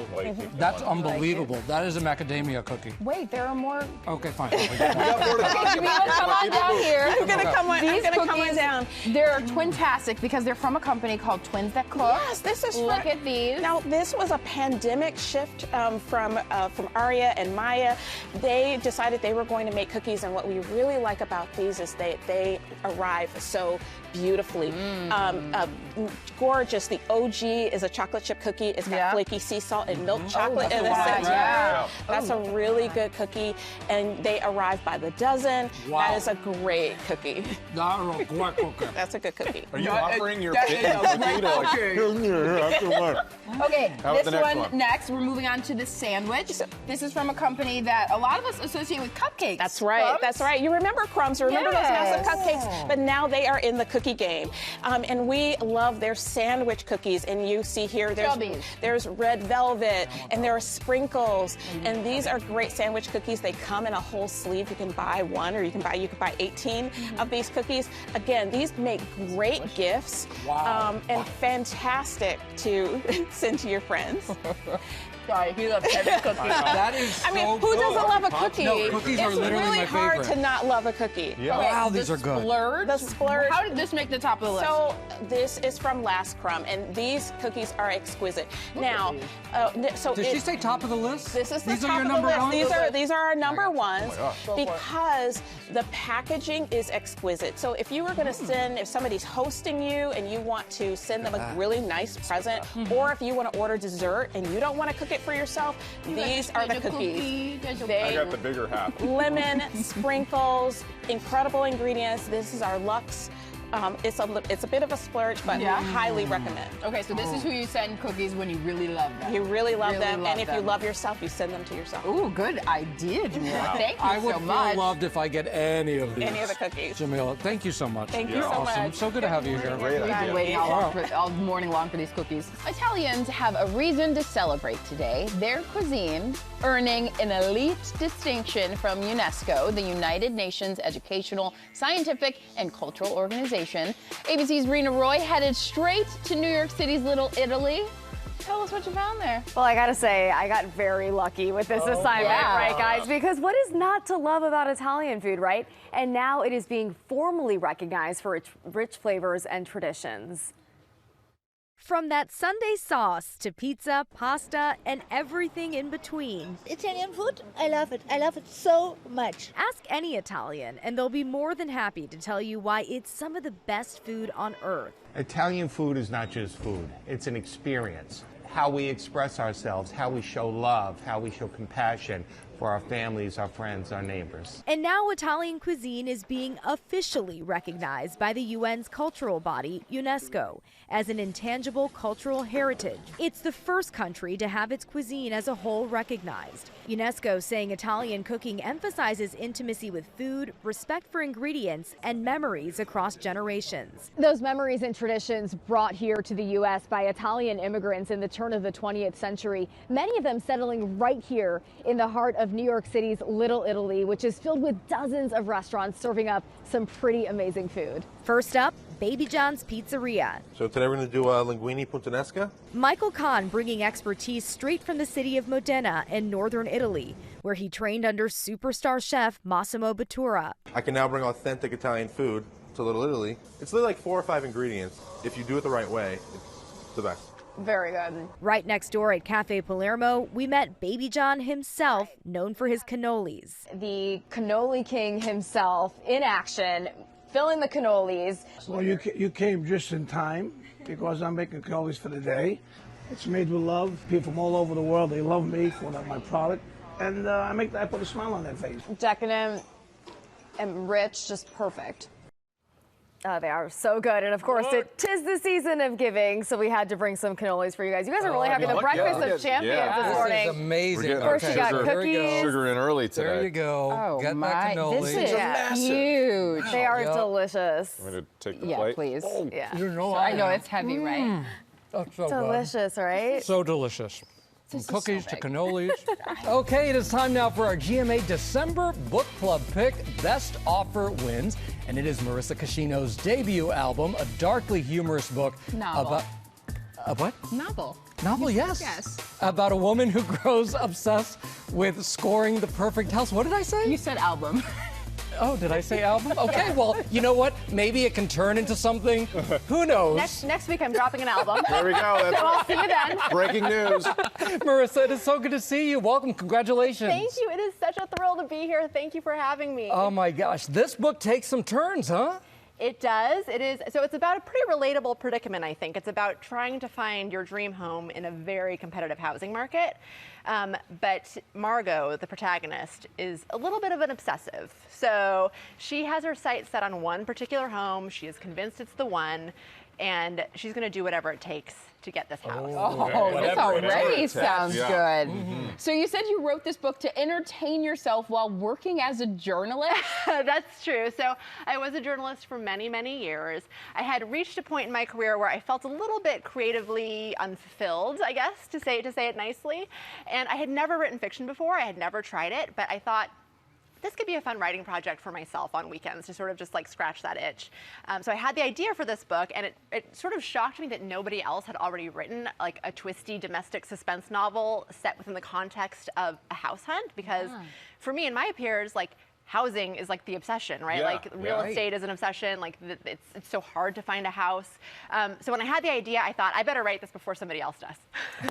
That's unbelievable. That is a macadamia cookie. Wait, there are more. Okay, fine. We got more to talk about. Come on down here. I'm going to come on down. They're twin-tastic because they're from a company called Twins That Cook. Yes, this is Look at these. Now, this was a pandemic shift from Aria and Maya. They decided they were going to make cookies, and what we really like about these is they arrive so beautifully. Gorgeous. The OG is a chocolate chip cookie. It's got flaky sea salt and milk chocolate in the center. Yeah. That's a really good cookie, and they arrive by the dozen. Wow. That is a great cookie. That's a good cookie. Are you offering your cookie to after work? Okay, How this about the one next. We're moving on to the sandwich. This is from a company that a lot of us associate with cupcakes. That's right. Crumbs. That's right. You remember Crumbs? Remember those massive cupcakes? But now they are in the cookie game, and we love their sandwich cookies. And you see here, there's red velvet, and there are sprinkles, and these are great sandwich cookies. They come in a whole sleeve. You can buy one, or you can buy 18 of these cookies. Again, these make great gifts, and fantastic to send to your friends. Sorry, he loves every cookie. That is so I mean, who doesn't love a cookie? No, cookies are literally really my hard favorite. to not love a cookie. Yeah. Wow, these are good. The splurge. How did this make the top of the list? So this is from Last Crumb, and these cookies are exquisite. Now, so did she say top of the list? This is the These top are your of the number list. one? These are our number ones Oh because the packaging is exquisite. So if you were going to send, if somebody's hosting you and you want to send them a really nice present, or if you want to order dessert and you don't want to cook it for yourself, these are the cookies. I got the bigger half. Lemon, sprinkles, incredible ingredients. This is our Luxe. It's a bit of a splurge, but we highly recommend. Okay, so this is who you send cookies when you really love them. You really love them, and if you love yourself, you send them to yourself. Ooh, good idea, Jamila. Wow. Thank you I would so feel much. loved if I get any of these. Any of the cookies. Jamila, thank you so much. Thank you so awesome. much. So good to have you here. We've been waiting all morning long for these cookies. Italians have a reason to celebrate today. Their cuisine earning an elite distinction from UNESCO, the United Nations Educational, Scientific, and Cultural Organization. ABC's Rena Roy headed straight to New York City's Little Italy. Tell us what you found there. Well, I gotta say, I got very lucky with this assignment, right, guys? Because what is not to love about Italian food, right? And now it is being formally recognized for its rich flavors and traditions. From that Sunday sauce to pizza, pasta, and everything in between. Italian food, I love it. I love it so much. Ask any Italian, and they'll be more than happy to tell you why it's some of the best food on earth. Italian food is not just food, it's an experience. How we express ourselves, how we show love, how we show compassion for our families, our friends, our neighbors. And now Italian cuisine is being officially recognized by the UN's cultural body, UNESCO, as an intangible cultural heritage. It's the first country to have its cuisine as a whole recognized. UNESCO saying Italian cooking emphasizes intimacy with food, respect for ingredients, and memories across generations. Those memories and traditions brought here to the U.S. by Italian immigrants in the turn of the 20th century, many of them settling right here in the heart of New York City's Little Italy, which is filled with dozens of restaurants serving up some pretty amazing food. First up, Baby John's Pizzeria. So today we're going to do linguine puttanesca. Michael Kahn bringing expertise straight from the city of Modena in northern Italy, where he trained under superstar chef Massimo Bottura. I can now bring authentic Italian food to Little Italy. It's literally like 4 or 5 ingredients. If you do it the right way, it's the best. Very good. Right next door at Cafe Palermo, we met Baby John himself, known for his cannolis. The cannoli king himself in action, filling the cannolis. Well, you came just in time because I'm making cannolis for the day. It's made with love. People from all over the world, they love me for my product. And I put a smile on their face. Decadent and rich, just perfect. They are so good. And of course, it tis the season of giving, so we had to bring some cannolis for you guys. You guys are really having the breakfast of champions this morning. This is amazing. First, you got cookies. Sugar in early today. There you go. Oh, Got that cannoli. This is huge. They are delicious. I'm going to take the Yeah, plate. please. Oh, Yeah. you know, I know it's heavy, right? That's so Delicious, right? good. So delicious. From cookies to cannolis. Okay, it is time now for our GMA December Book Club pick. Best Offer wins. And it is Marissa Cashino's debut album, a darkly humorous book Novel. about... A what? Novel. Novel, yes. Yes. About a woman who grows obsessed with scoring the perfect house. What did I say? You said album. Oh, did I say album? Okay, well, you know what? Maybe it can turn into something. Who knows? Next week, I'm dropping an album. There we go. So I'll see you then. Breaking news. Marissa, it is so good to see you. Welcome. Congratulations. Thank you. It is such a thrill to be here. Thank you for having me. Oh, my gosh. This book takes some turns, huh? It does. It is. So it's about a pretty relatable predicament, I think. It's about trying to find your dream home in a very competitive housing market. But Margot, the protagonist, is a little bit of an obsessive. So she has her sights set on one particular home. She is convinced it's the one, and she's going to do whatever it takes to get this house. Oh, this already sounds good. So you said you wrote this book to entertain yourself while working as a journalist? That's true. So I was a journalist for many, many years. I had reached a point in my career where I felt a little bit creatively unfulfilled, I guess, to say it nicely. And I had never written fiction before. I had never tried it, but I thought, this could be a fun writing project for myself on weekends to sort of just like scratch that itch. So I had the idea for this book, and it sort of shocked me that nobody else had already written like a twisty domestic suspense novel set within the context of a house hunt, because for me and my peers, like, housing is like the obsession, right? Yeah, like real estate is an obsession. Like it's so hard to find a house. So when I had the idea, I thought I better write this before somebody else does.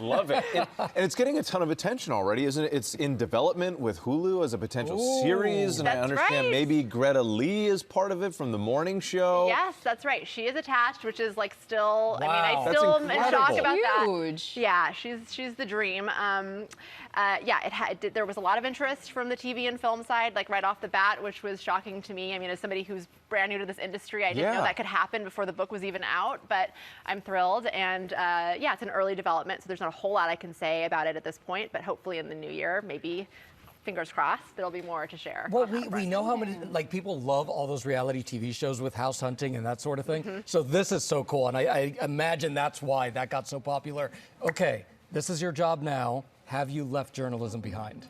Love it. And it's getting a ton of attention already, isn't it? It's in development with Hulu as a potential series. And I understand maybe Greta Lee is part of it from the morning show. Yes, that's right. She is attached, which is like still, Wow. I mean, I That's still am in incredible. shock about Huge. that. Yeah, she's the dream. There was a lot of interest from the TV and film side, like right off the bat, which was shocking to me. I mean, as somebody who's brand new to this industry, I didn't know that could happen before the book was even out, but I'm thrilled. And it's an early development, so there's not a whole lot I can say about it at this point, but hopefully in the new year, maybe, fingers crossed, there'll be more to share. Well, we know how many, like, people love all those reality TV shows with house hunting and that sort of thing. So this is so cool, and I imagine that's why that got so popular. Okay, this is your job now. Have you left journalism behind?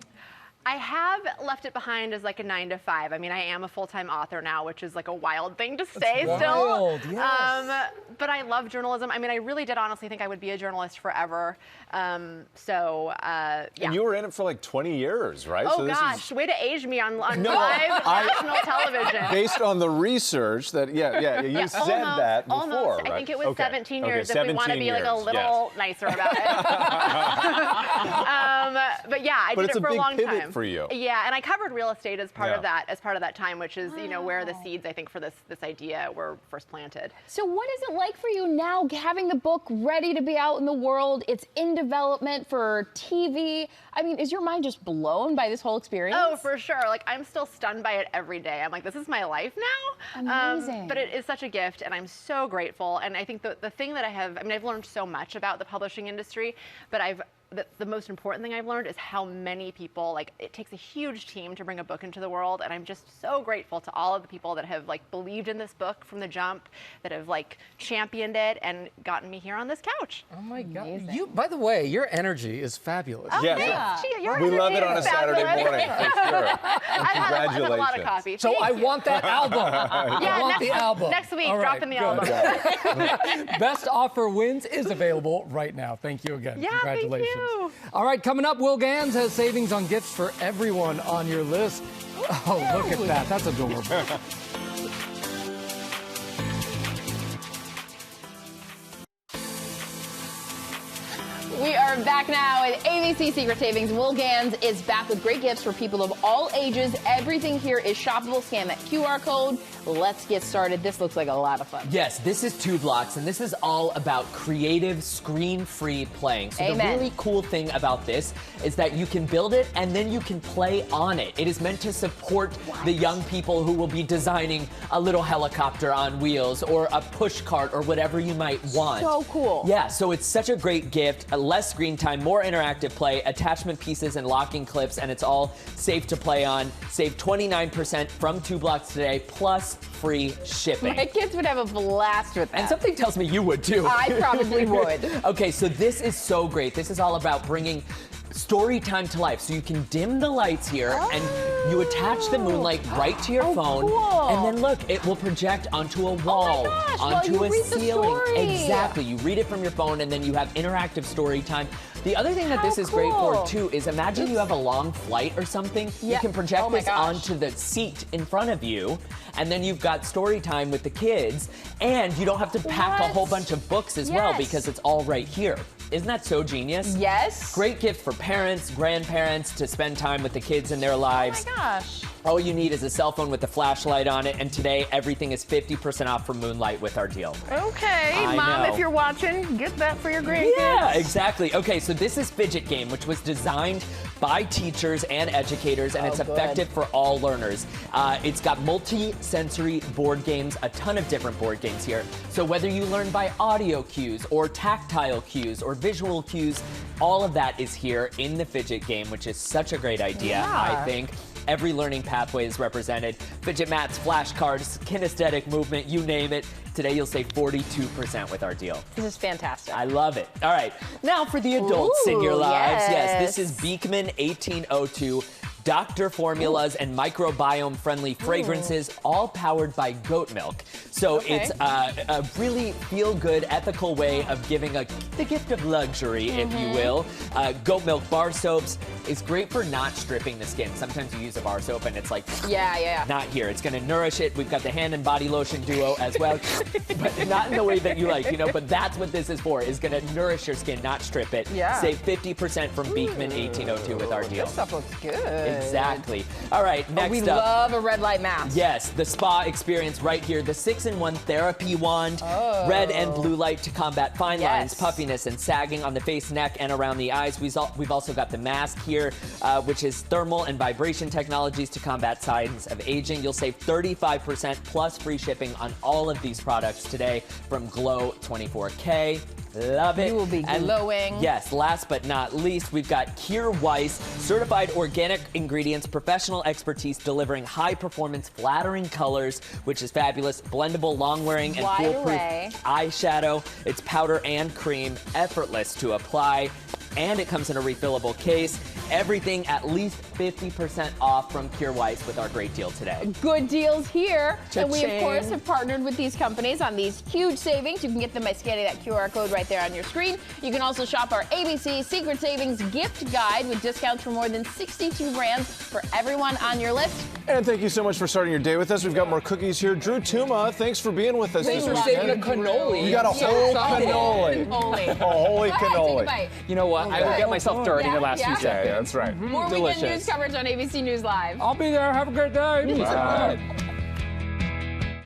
I have left it behind as like a 9-to-5. I mean, I am a full-time author now, which is like a wild thing to say wild, still. Yes. But I love journalism. I mean, I really did honestly think I would be a journalist forever. And you were in it for like 20 years, right? Oh, so this gosh, way to age me on live I- national television. Based on the research that, you said that before, almost. right? I think it was Okay. 17 years Okay, if we want to be like a 17 years, little nicer about it. But yeah, I did it for a long time. But it's a big pivot for you. Yeah, and I covered real estate as part of that time, which is where the seeds I think for this idea were first planted. So what is it like for you now, having the book ready to be out in the world? It's in development for TV. I mean, is your mind just blown by this whole experience? Oh, for sure. Like, I'm still stunned by it every day. I'm like, this is my life now. Amazing. But it is such a gift, and I'm so grateful. And I think the thing that I've learned so much about the publishing industry, but the most important thing I've learned is how many people, like, it takes a huge team to bring a book into the world, and I'm just so grateful to all of the people that have, like, believed in this book from the jump, that have, like, championed it and gotten me here on this this Oh my God! By the way, your energy is fabulous. Oh, Yes. Yeah. We love it on a Saturday morning, for sure. And I've had a lot of congratulations. coffee. So I want that album. Yeah, I want the album. Next week, All right, dropping the good. album. Best Offer Wins is available right now. Thank you again. Yeah, Congratulations. thank you. All right, coming up, Will Gans has savings on gifts for everyone on your list. Oh, look at that. That's adorable. We are back now at ABC Secret Savings. Will Gans is back with great gifts for people of all ages. Everything here is shoppable. Scan that QR code. Let's get started. This looks like a lot of fun. Yes, this is 2 blocks, and this is all about creative, screen-free playing. So the really cool thing about this is that you can build it, and then you can play on it. It is meant to support the young people who will be designing a little helicopter on wheels or a push cart or whatever you might want. So cool. Yeah, so it's such a great gift. Less screen time, more interactive play, attachment pieces and locking clips, and it's all safe to play on. Save 29% from 2 blocks today, plus free shipping. My kids would have a blast with that. And something tells me you would too. I probably would. Okay, so this is so great. This is all about bringing story time to life. So you can dim the lights here and you attach the moonlight right to your phone. Cool. And then look, it will project onto a wall, onto a ceiling. Exactly. You read it from your phone and then you have interactive story time. The other thing that this is great for too is imagine you have a long flight or something. You can project this onto the seat in front of you, and then you've got story time with the kids, and you don't have to pack a whole bunch of books as well because it's all right here. Isn't that so genius? Yes. Great gift for parents, grandparents to spend time with the kids in their lives. Oh my gosh. All you need is a cell phone with a flashlight on it, and today everything is 50% off for Moonlight with our deal. Okay, I Mom, know. if you're watching, get that for your grandkids. Yeah, exactly. Okay, so this is Fidget Game, which was designed by teachers and educators, and it's effective for all learners. It's got multi-sensory board games, a ton of different board games here. So whether you learn by audio cues or tactile cues or visual cues, all of that is here in the Fidget Game, which is such a great idea, I think. Every learning pathway is represented. Fidget mats, flashcards, kinesthetic movement, you name it. Today you'll save 42% with our deal. This is fantastic. I love it. All right, now for the adults in your lives. Yes, this is Beekman 1802. Doctor formulas and microbiome-friendly fragrances, all powered by goat milk. So it's a really feel-good, ethical way of giving the gift of luxury, if you will. Goat milk bar soaps is great for not stripping the skin. Sometimes you use a bar soap and it's like, not here. It's going to nourish it. We've got the hand and body lotion duo as well, but not in the way that you like, but that's what this is for, is going to nourish your skin, not strip it. Save 50% from Beekman 1802 with our deal. This stuff looks good. Exactly. All right, next we up. love a red light mask. Yes, the spa experience right here. The 6-in-1 therapy wand. Red and blue light to combat fine lines, puffiness, and sagging on the face, neck, and around the eyes. We've also got the mask here, which is thermal and vibration technologies to combat signs of aging. You'll save 35% plus free shipping on all of these products today from Glow 24K. Love it. You will be glowing. Yes, last but not least, we've got Kier Weiss, certified organic ingredients, professional expertise delivering high-performance, flattering colors, which is fabulous, blendable, long-wearing, and foolproof eyeshadow. It's powder and cream, effortless to apply, and it comes in a refillable case. Everything at least 50% off from Kier Weiss with our great deal today. Good deals here. Cha-ching. And we, of course, have partnered with these companies on these huge savings. You can get them by scanning that QR code right there on your screen. You can also shop our ABC Secret Savings gift guide with discounts for more than 62 brands for everyone on your list. And thank you so much for starting your day with us. We've got more cookies here. Drew Tuma, thanks for being with us. Thanks for saving a cannoli. You got a whole cannoli. Holy. A holy cannoli. You know what? I will get myself dirty in the last few seconds. That's right. More weekend news coverage on ABC News Live. I'll be there. Have a great day. Bye.